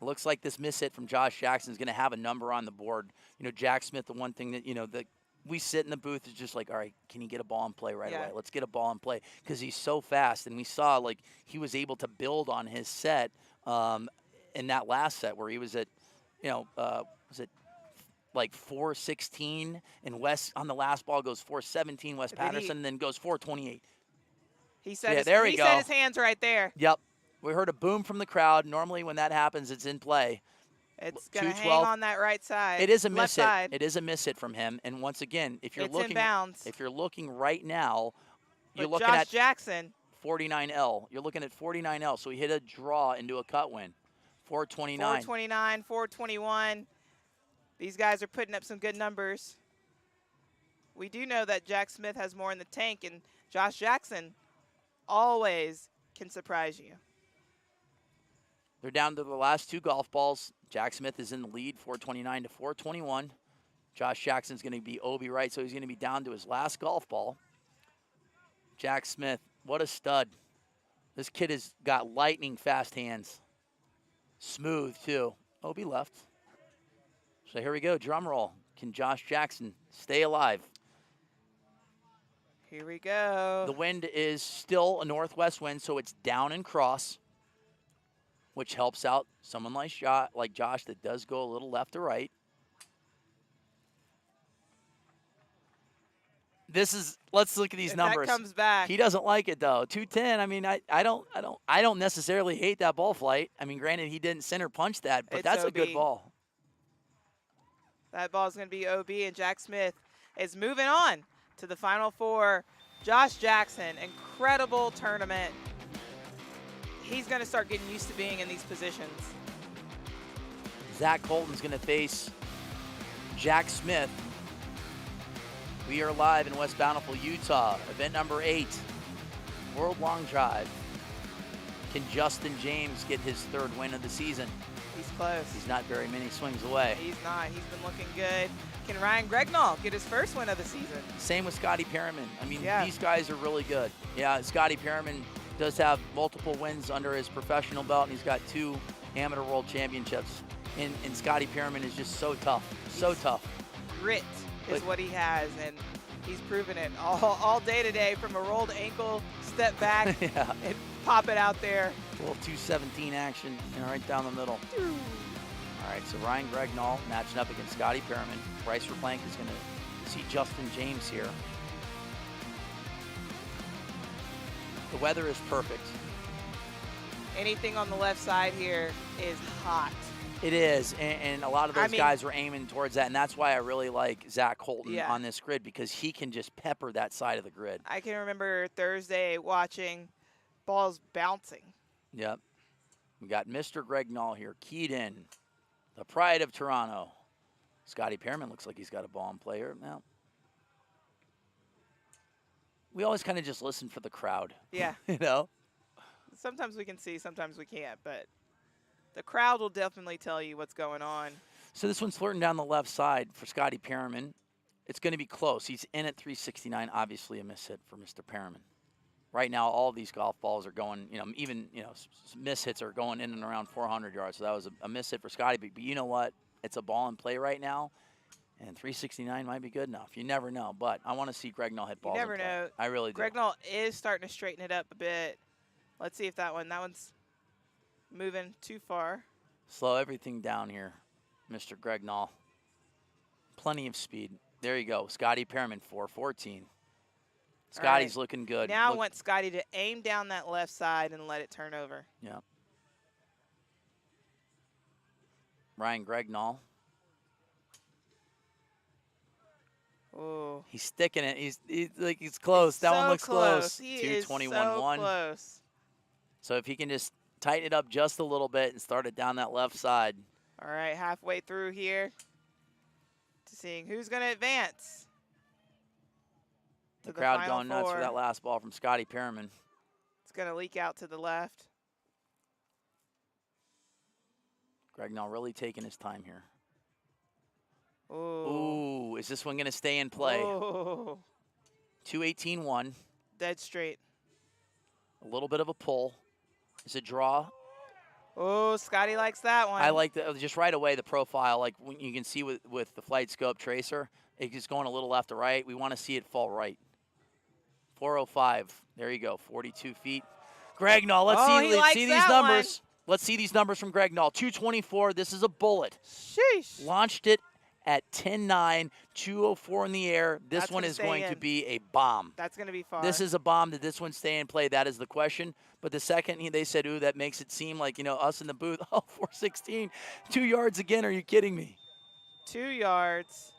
Looks like this miss hit from Josh Jackson is going to have a number on the board. You know, Jack Smith, the one thing that, you know, that we sit in the booth is just like, all right, can he get a ball in play right away? Let's get a ball in play because he's so fast. And we saw, like, he was able to build on his set in that last set where he was at, you know, was it like 416 and Wes on the last ball goes 417, Wes Patterson, and then goes 428. He said, Yeah, his, there we he go. said his hands right there. Yep. We heard a boom from the crowd. Normally when that happens, it's in play. It's going to hang 212. on that right side. It is a left miss hit. side. It is a miss hit from him. And once again, if you're It's looking, in bounds. if you're looking right now, you're But looking Josh at Jackson. 49L. You're looking at 49L. So he hit a draw into a cut win. 429. 429, 421. These guys are putting up some good numbers. We do know that Jack Smith has more in the tank, and Josh Jackson always can surprise you. They're down to the last 2 golf balls. Jack Smith is in the lead, 429 to 421. Josh Jackson's going to be OB right, so he's going to be down to his last golf ball. Jack Smith, what a stud. This kid has got lightning fast hands. Smooth, too. OB left. So here we go, drum roll. Can Josh Jackson stay alive? Here we go. The wind is still a northwest wind, so it's down and cross, which helps out someone like Josh that does go a little left to right. Let's look at these If numbers. that comes back. He doesn't like it though. 210. I mean, I don't necessarily hate that ball flight. I mean, granted he didn't center punch that, but It's that's a OB. good ball. That ball's going to be OB, and Jack Smith is moving on to the Final Four. Josh Jackson, incredible tournament. He's going to start getting used to being in these positions. Zach Holton's going to face Jack Smith. We are live in West Bountiful, Utah. Event number 8, World Long Drive. Can Justin James get his 3rd win of the season? He's close. He's not very many swings away. He's not. He's been looking good. Can Ryan Gregnall get his 1st win of the season? Same with Scotty Pearman. I mean, Yeah. these guys are really good. Yeah, Scotty Pearman does have multiple wins under his professional belt, and he's got 2 amateur world championships. And Scotty Pearman is just so tough, so tough. Grit is what he has, and he's proven it all day today from a rolled ankle, step back, Yeah, and pop it out there. a little 217 action, you know, right down the middle. All right, so Ryan Gregnall matching up against Scotty Pearman. Bryce Verplank is going to see Justin James here. The weather is perfect. Anything on the left side here is hot. It is, and a lot of those guys were aiming towards that, and that's why I really like Zach Holton on this grid, because he can just pepper that side of the grid. I can remember Thursday watching balls bouncing. Yep. We got Mr. Gregnall here, keyed in. The pride of Toronto. Scotty Pearman looks like he's got a ball in play here now. We always kind of just listen for the crowd. Yeah. You know? Sometimes we can see, sometimes we can't, but the crowd will definitely tell you what's going on. So this one's flirting down the left side for Scotty Pearman. It's going to be close. He's in at 369, obviously a miss hit for Mr. Pearman. Right now, all of these golf balls are going, even, miss hits are going in and around 400 yards. So that was a miss hit for Scotty. But you know what? It's a ball in play right now, and 369 might be good enough. You never know. But I want to see Gregnall hit balls. You never know. I really do. Gregnall is starting to straighten it up a bit. Let's see if that one's moving too far. Slow everything down here, Mr. Gregnall. Plenty of speed. There you go. Scotty Pearman, 414. Scotty's looking good. Now I want Scotty to aim down that left side and let it turn over. Yeah. Ryan Gregnall. Oh. He's sticking it. He's close. That one looks close. He is so 221-1. close. So if he can just tighten it up just a little bit and start it down that left side. All right, halfway through here to seeing who's going to advance. The crowd going nuts for that last ball from Scotty Pearman. It's going to leak out to the left. Gregnall really taking his time here. Ooh. Ooh, is this one going to stay in play? Ooh. 218-1. Dead straight. A little bit of a pull. Is it draw? Oh, Scotty likes that one. I like just right away the profile. Like when you can see with the flight scope tracer, it's going a little left to right. We want to see it fall right. 405. There you go. 42 feet. Gregnall, let's see these numbers. Let's see these numbers from Gregnall. 224. This is a bullet. Sheesh. Launched it at 10-9, 204 in the air. This one is going to be a bomb. That's going to be far. This is a bomb. Did this one stay in play? That is the question. But the second they said, ooh, that makes it seem like, us in the booth, 416, 2 yards again. Are you kidding me? 2 yards.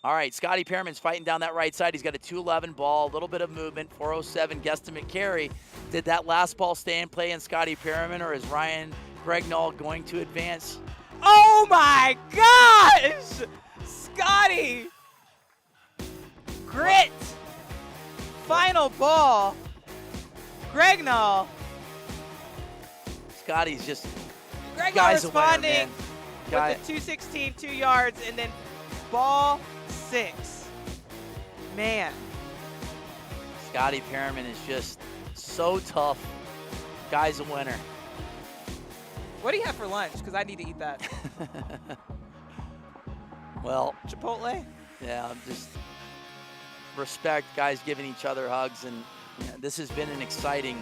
All right, Scotty Pearman's fighting down that right side. He's got a 211 ball, a little bit of movement, 407 guesstimate carry. Did that last ball stay in play in Scotty Pearman, or is Ryan Gregnall going to advance? Oh, my gosh! Scotty! Grit! Final ball. Gregnall. Scotty's just Gregnall responding with the 216, 2 yards, and then ball 6. Man. Scotty Pearman is just so tough. Guy's a winner. What do you have for lunch? Because I need to eat that. Well, Chipotle? Yeah, just respect, guys giving each other hugs. And this has been an exciting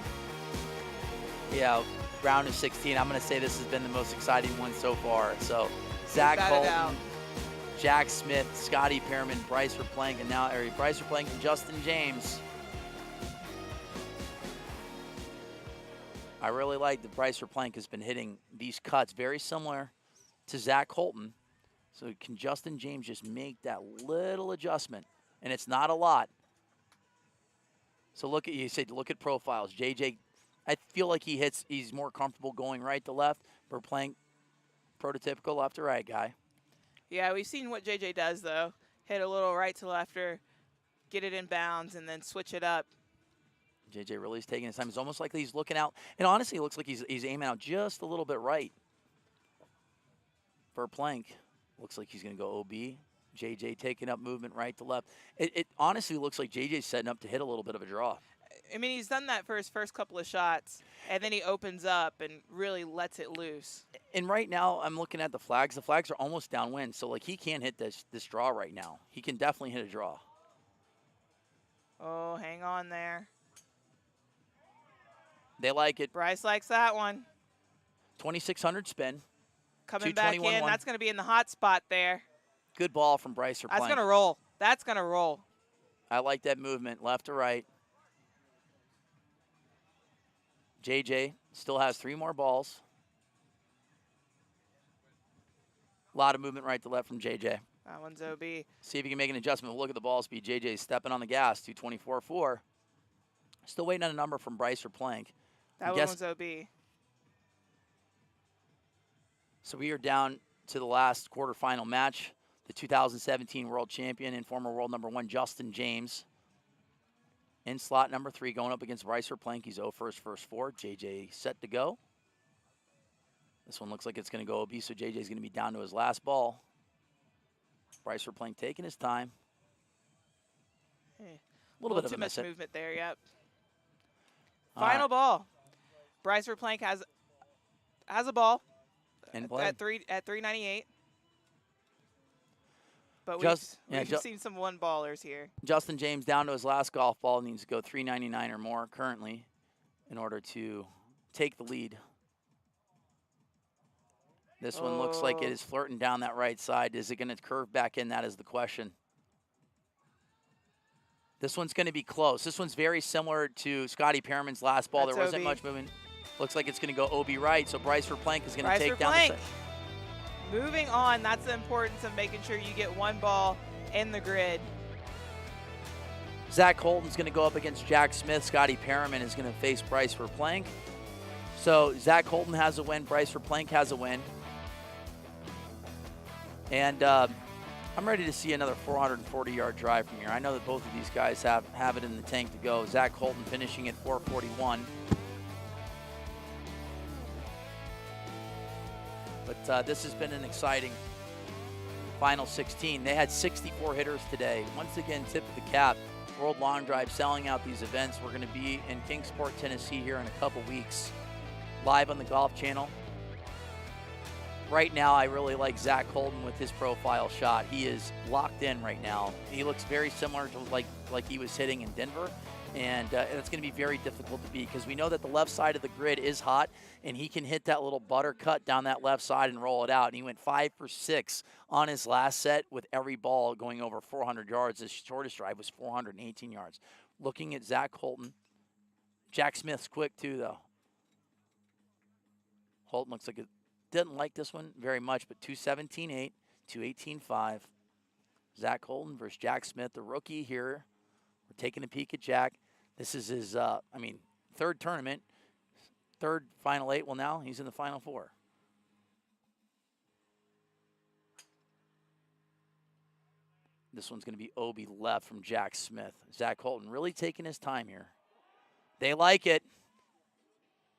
round of 16. I'm going to say this has been the most exciting one so far. So Zach Holton, Jack Smith, Scotty Pearman, Bryce Verplank, and now Bryce Verplank and Justin James. I really like that Bryce Verplank has been hitting these cuts very similar to Zach Holton. So can Justin James just make that little adjustment? And it's not a lot. So look at profiles. JJ, I feel like he's more comfortable going right to left. Verplank, prototypical left to right guy. Yeah, we've seen what JJ does, though. Hit a little right to lefter, get it in bounds, and then switch it up. JJ really is taking his time. It's almost like he's looking out. And honestly, it looks like he's aiming out just a little bit right. Verplank looks like he's going to go OB. JJ taking up movement right to left. It honestly looks like JJ's setting up to hit a little bit of a draw. I mean, he's done that for his first couple of shots, and then he opens up and really lets it loose. And right now, I'm looking at the flags. The flags are almost downwind, so like he can't hit this draw right now. He can definitely hit a draw. Oh, hang on there. They like it. Bryce likes that one. 2,600 spin. Coming back in. That's going to be in the hot spot there. Good ball from Bryce Verplank. That's going to roll. That's going to roll. I like that movement, left to right. JJ still has 3 more balls. A lot of movement right to left from JJ. That one's OB. See if he can make an adjustment. We'll look at the ball speed. JJ stepping on the gas, 224.4. Still waiting on a number from Bryce Verplank. That one's OB. So we are down to the last quarterfinal match. The 2017 world champion and former world number 1, Justin James. In slot number 3, going up against Bryce Verplank. He's 0 first 4. JJ set to go. This one looks like it's going to go OB, so JJ's going to be down to his last ball. Bryce Verplank taking his time. A little bit of too a much miss it. movement there, yep. All Final right. ball. Bryce Verplank has a ball In play. at 398. But we've seen some one ballers here. Justin James down to his last golf ball, needs to go 399 or more currently in order to take the lead. This one looks like it is flirting down that right side. Is it going to curve back in? That is the question. This one's going to be close. This one's very similar to Scotty Pearman's last ball. That's there wasn't OB. much movement. Looks like it's going to go OB right, so Bryce Verplank is going to take down the side. Moving on, that's the importance of making sure you get one ball in the grid. Zach Holton's going to go up against Jack Smith. Scotty Pearman is going to face Bryce Verplank. So Zach Holton has a win. Bryce Verplank has a win. And I'm ready to see another 440-yard drive from here. I know that both of these guys have it in the tank to go. Zach Holton finishing at 441. But this has been an exciting final 16. They had 64 hitters today. Once again, tip of the cap. World Long Drive selling out these events. We're going to be in Kingsport, Tennessee here in a couple weeks, live on the Golf Channel. Right now, I really like Zach Holton with his profile shot. He is locked in right now. He looks very similar to like he was hitting in Denver, and it's going to be very difficult to beat because we know that the left side of the grid is hot, and he can hit that little butter cut down that left side and roll it out. And he went 5 for 6 on his last set with every ball going over 400 yards. His shortest drive was 418 yards. Looking at Zach Holton. Jack Smith's quick too, though. Holton looks like it. Didn't like this one very much, but 217.8, 218.5. Zach Holton versus Jack Smith, the rookie here. We're taking a peek at Jack. This is his, third tournament, third Final 8. Well, now he's in the Final 4. This one's going to be OB left from Jack Smith. Zach Holton really taking his time here. They like it.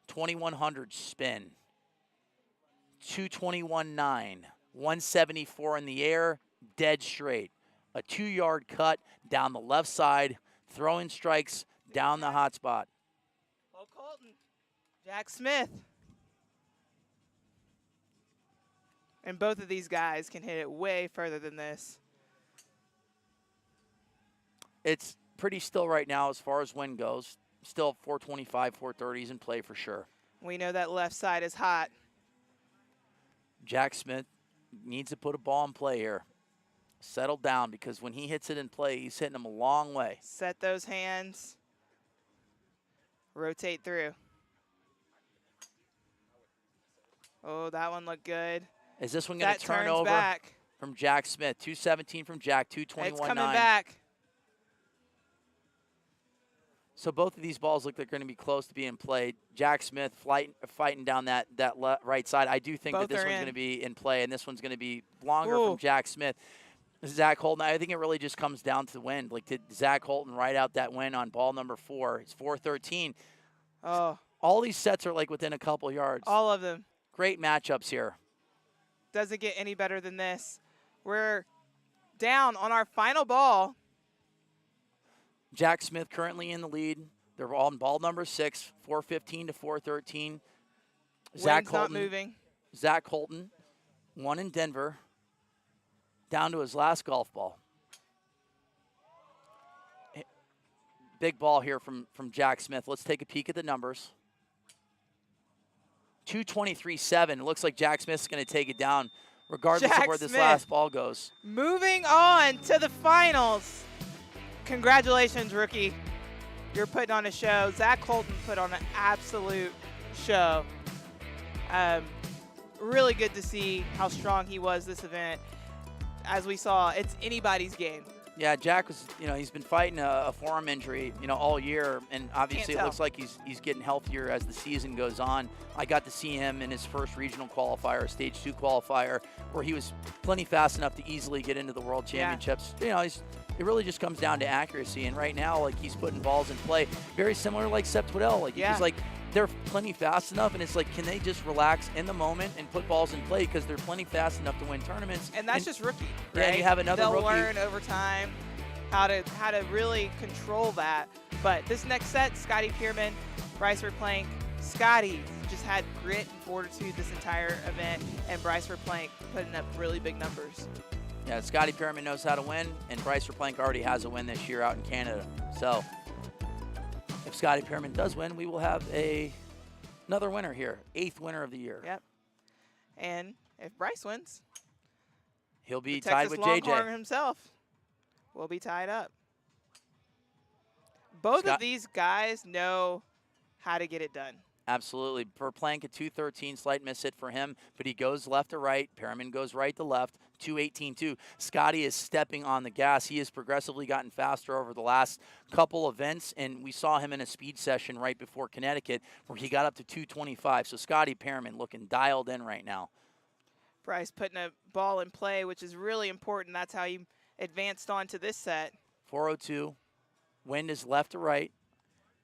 2100 spin. 221.9, 174 in the air, dead straight. A 2-yard cut down the left side, throwing strikes down the hot spot. Holton, Jack Smith. And both of these guys can hit it way further than this. It's pretty still right now as far as wind goes. Still 425, 430s in play for sure. We know that left side is hot. Jack Smith needs to put a ball in play here. Settle down because when he hits it in play, he's hitting them a long way. Set those hands. Rotate through. Oh, that one looked good. Is this one going to turn over from Jack Smith? 217 from Jack, 221.9. It's coming back. So both of these balls look like they're going to be close to being played. Jack Smith fighting down that right side. I do think that this one's going to be in play, and this one's going to be longer from Jack Smith. Zach Holton, I think it really just comes down to the wind. Like, did Zach Holton ride out that win on ball number 4? It's 413. Oh. All these sets are like within a couple yards. All of them. Great matchups here. Doesn't get any better than this. We're down on our final ball. Jack Smith currently in the lead. They're all on ball number 6, 415 to 413. Zach Holton not moving. Zach Holton, one in Denver, down to his last golf ball. Big ball here from Jack Smith. Let's take a peek at the numbers. 223.7. It looks like Jack Smith's going to take it down regardless of where this last ball goes. Moving on to the finals. Congratulations, rookie. you're putting on a show. Zach Holton put on an absolute show. Really good to see how strong he was this event. As we saw, it's anybody's game. Yeah, Jack was, he's been fighting a forearm injury, all year, and obviously it looks like he's getting healthier as the season goes on. I got to see him in his first regional qualifier, stage 2 qualifier, where he was plenty fast enough to easily get into the World Championships. It really just comes down to accuracy, and right now, like, he's putting balls in play, very similar like Seb Twiddell. Like, he's like, they're plenty fast enough, and it's like, can they just relax in the moment and put balls in play because they're plenty fast enough to win tournaments? And that's just rookie, right? Yeah, and you have another They'll rookie. learn over time how to really control that. But this next set, Scotty Pearman, Bryce Verplank. Scotty just had grit and fortitude this entire event, and Bryce Verplank putting up really big numbers. Yeah, Scotty Pearman knows how to win, and Bryce Verplank already has a win this year out in Canada. So if Scotty Pearman does win, we will have another winner here, 8th winner of the year. Yep. And if Bryce wins, he'll be the tied Texas with Longhorn JJ. himself will be tied up. Both of these guys know how to get it done. Absolutely. Verplank at 213, slight miss hit for him, but he goes left to right. Pearman goes right to left, 218-2. Scotty is stepping on the gas. He has progressively gotten faster over the last couple events, and we saw him in a speed session right before Connecticut where he got up to 225. So Scotty Pearman looking dialed in right now. Bryce putting a ball in play, which is really important. That's how he advanced on to this set. 402. Wind is left to right,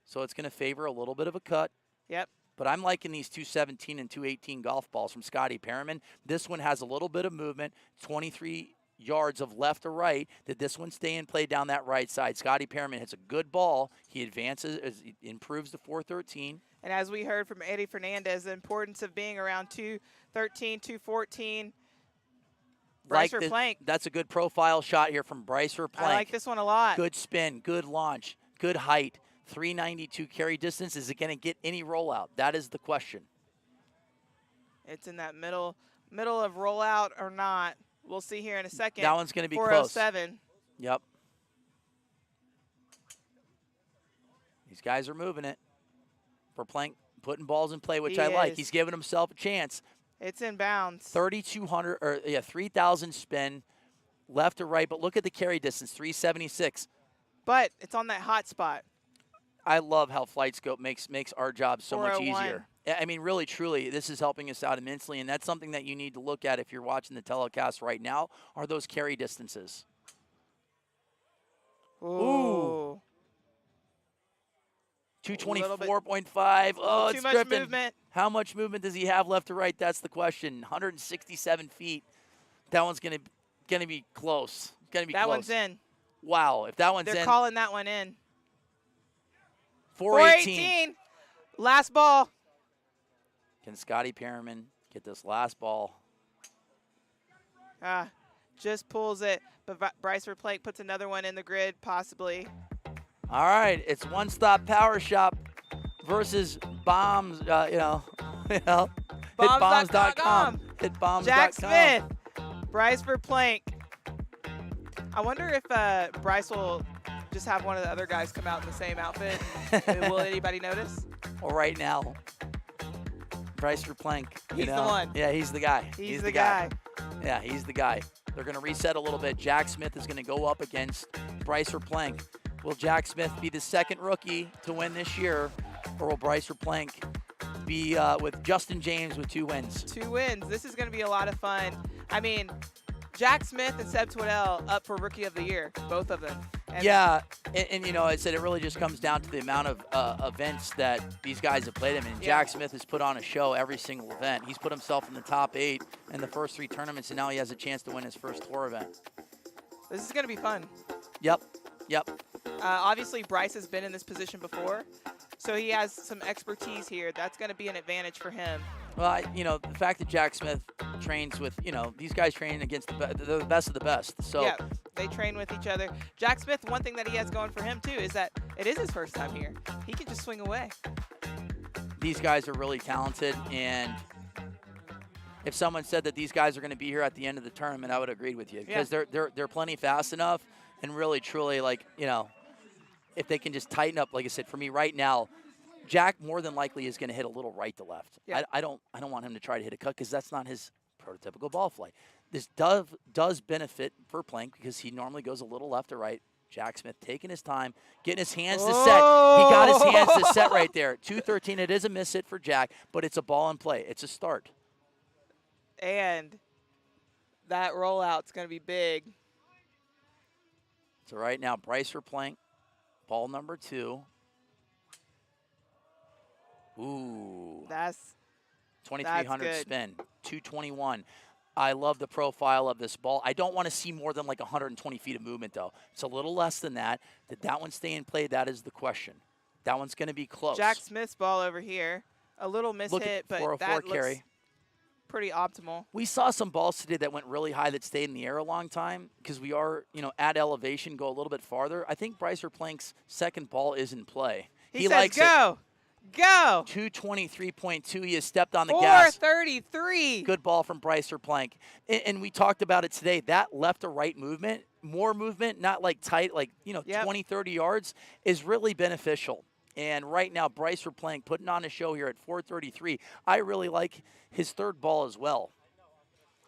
so it's going to favor a little bit of a cut. Yep. But I'm liking these 217 and 218 golf balls from Scotty Pearman. This one has a little bit of movement, 23 yards of left to right. Did this one stay in play down that right side? Scotty Pearman hits a good ball. He advances, improves to 413. And as we heard from Eddie Fernandez, the importance of being around 213, 214. Bryce Verplank. That's a good profile shot here from Bryce Verplank. I like this one a lot. Good spin, good launch, good height. 392 carry distance. Is it going to get any rollout? That is the question. It's in that middle of rollout or not. We'll see here in a second. That one's going to be 407. close. Yep. These guys are moving it. Verplank putting balls in play, which I like. He's giving himself a chance. It's in bounds. 3,200 or 3,000 spin left to right, but look at the carry distance, 376. But it's on that hot spot. I love how FlightScope makes our job so much 401. easier. I mean, really, truly, this is helping us out immensely, and that's something that you need to look at if you're watching the telecast right now, are those carry distances. Ooh. 224.5. Oh, it's too much drifting. movement. How much movement does he have left to right? That's the question. 167 feet. That one's gonna be close. Gonna be that close. one's in. Wow, if that one's in. They're calling that one in. 418. Last ball. Can Scotty Pearman get this last ball? Just pulls it, but Bryce Verplank puts another one in the grid, possibly. All right, it's One Stop Power Shop versus Bombs. Hitbombs.com. Hitbombs.com. Jack Smith, Bryce Verplank. I wonder if Bryce will just have one of the other guys come out in the same outfit. Will anybody notice? Well, right now, Bryce Verplank. He's the one. Yeah, he's the guy. He's the guy. Yeah, he's the guy. They're going to reset a little bit. Jack Smith is going to go up against Bryce Verplank. Will Jack Smith be the second rookie to win this year, or will Bryce Verplank be with Justin James with 2 wins? 2 wins. This is going to be a lot of fun. I mean, Jack Smith and Seb Twiddell up for Rookie of the Year, both of them. And yeah, and I said it really just comes down to the amount of events that these guys have played in. And Jack Smith has put on a show every single event. He's put himself in the top 8 in the first 3 tournaments, and now he has a chance to win his first tour event. This is going to be fun. Yep. Obviously, Bryce has been in this position before, so he has some expertise here. That's going to be an advantage for him. Well, the fact that Jack Smith trains with, these guys train against the best of the best. So yeah, they train with each other. Jack Smith, one thing that he has going for him, too, is that it is his first time here. He can just swing away. These guys are really talented, and if someone said that these guys are going to be here at the end of the tournament, I would agree with you, because they're plenty fast enough, and really, truly, if they can just tighten up, like I said, for me right now, Jack more than likely is going to hit a little right to left. Yeah. I don't want him to try to hit a cut because that's not his prototypical ball flight. This does benefit Verplank because he normally goes a little left to right. Jack Smith taking his time, getting his hands to set. He got his hands to set right there. 213, it is a miss hit for Jack, but it's a ball in play. It's a start. And that rollout's going to be big. So right now, Bryce Verplank, ball number 2. Ooh. That's 2,300 good. spin, 221. I love the profile of this ball. I don't want to see more than like 120 feet of movement, though. It's a little less than that. Did that one stay in play? That is the question. That one's going to be close. Jack Smith's ball over here. A little miss hit, but that looks pretty optimal. We saw some balls today that went really high that stayed in the air a long time because we are, at elevation, go a little bit farther. I think Bryce Verplank's second ball is in play. He says likes go. Go. 223.2. He has stepped on the gas. 433. Good ball from Bryce Verplank. And we talked about it today. That left to right movement, more movement, not like tight, like, 20, 30 yards, is really beneficial. And right now, Bryce Verplank putting on a show here at 433. I really like his third ball as well.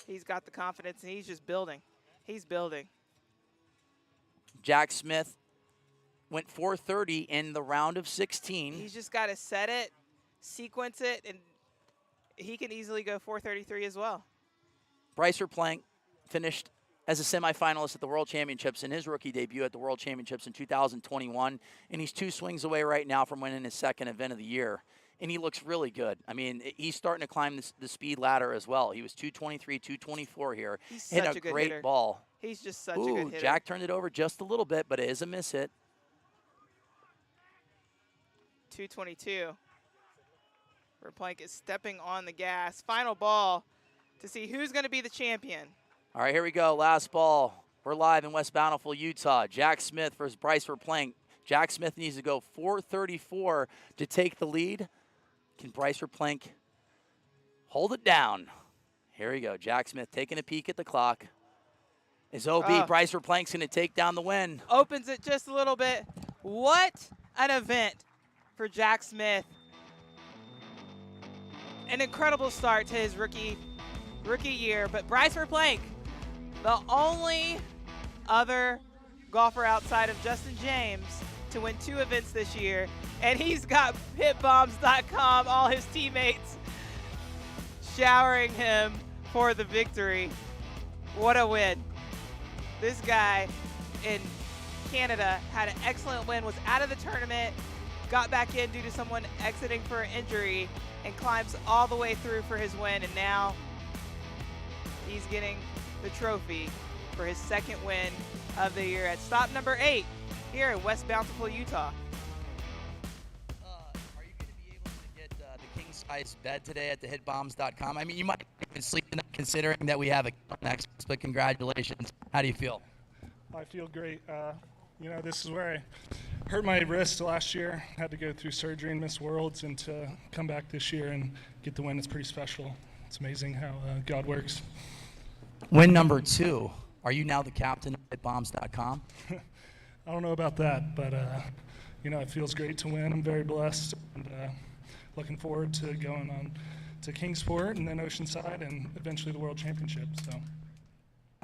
He's got the confidence, and he's just building. He's building. Jack Smith went 430 in the round of 16. He's just got to set it, sequence it, and he can easily go 433 as well. Bryce Verplank finished as a semifinalist at the World Championships in his rookie debut at the World Championships in 2021, and he's 2 swings away right now from winning his second event of the year, and he looks really good. I mean, he's starting to climb the speed ladder as well. He was 223, 224 here. He's hit such a a good great hitter. ball. He's just such a good hitter. Jack turned it over just a little bit, but it is a miss hit. 222. Verplank is stepping on the gas. Final ball to see who's going to be the champion. All right, here we go. Last ball. We're live in West Bountiful, Utah. Jack Smith versus Bryce Verplank. Jack Smith needs to go 434 to take the lead. Can Bryce Verplank hold it down? Here we go. Jack Smith taking a peek at the clock. Is OB. Bryce Verplank's going to take down the win. Opens it just a little bit. What an event for Jack Smith. An incredible start to his rookie year, but Bryce Verplank, the only other golfer outside of Justin James to win 2 events this year, and he's got hitbombs.com, all his teammates showering him for the victory. What a win. This guy in Canada had an excellent win, was out of the tournament, got back in due to someone exiting for an injury, and climbs all the way through for his win, and now he's getting the trophy for his second win of the year at stop number 8 here in West Bountiful, Utah. Are you going to be able to get the king size bed today at the hitbombs.com? I mean, you might even sleep tonight considering that we have a next, but congratulations. How do you feel? I feel great. This is where I hurt my wrist last year. Had to go through surgery and miss Worlds, and to come back this year and get the win is pretty special. It's amazing how God works. Win number 2. Are you now the captain at hitbombs.com? I don't know about that, but it feels great to win. I'm very blessed, and looking forward to going on to Kingsport and then Oceanside and eventually the World Championship. So.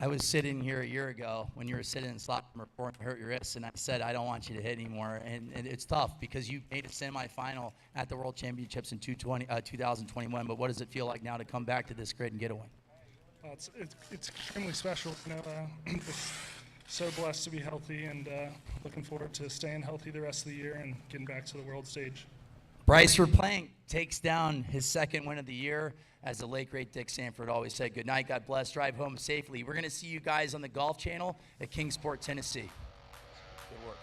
I was sitting here a year ago when you were sitting in slot number 4 and you hurt your wrist, and I said, I don't want you to hit anymore. And it's tough because you made a semifinal at the World Championships in 2021, but what does it feel like now to come back to this grid and get a win? It's extremely special. Just so blessed to be healthy, and looking forward to staying healthy the rest of the year and getting back to the world stage. Bryce Verplank takes down his second win of the year. As the late, great Dick Sanford always said, good night, God bless, drive home safely. We're going to see you guys on the Golf Channel at Kingsport, Tennessee. Good work.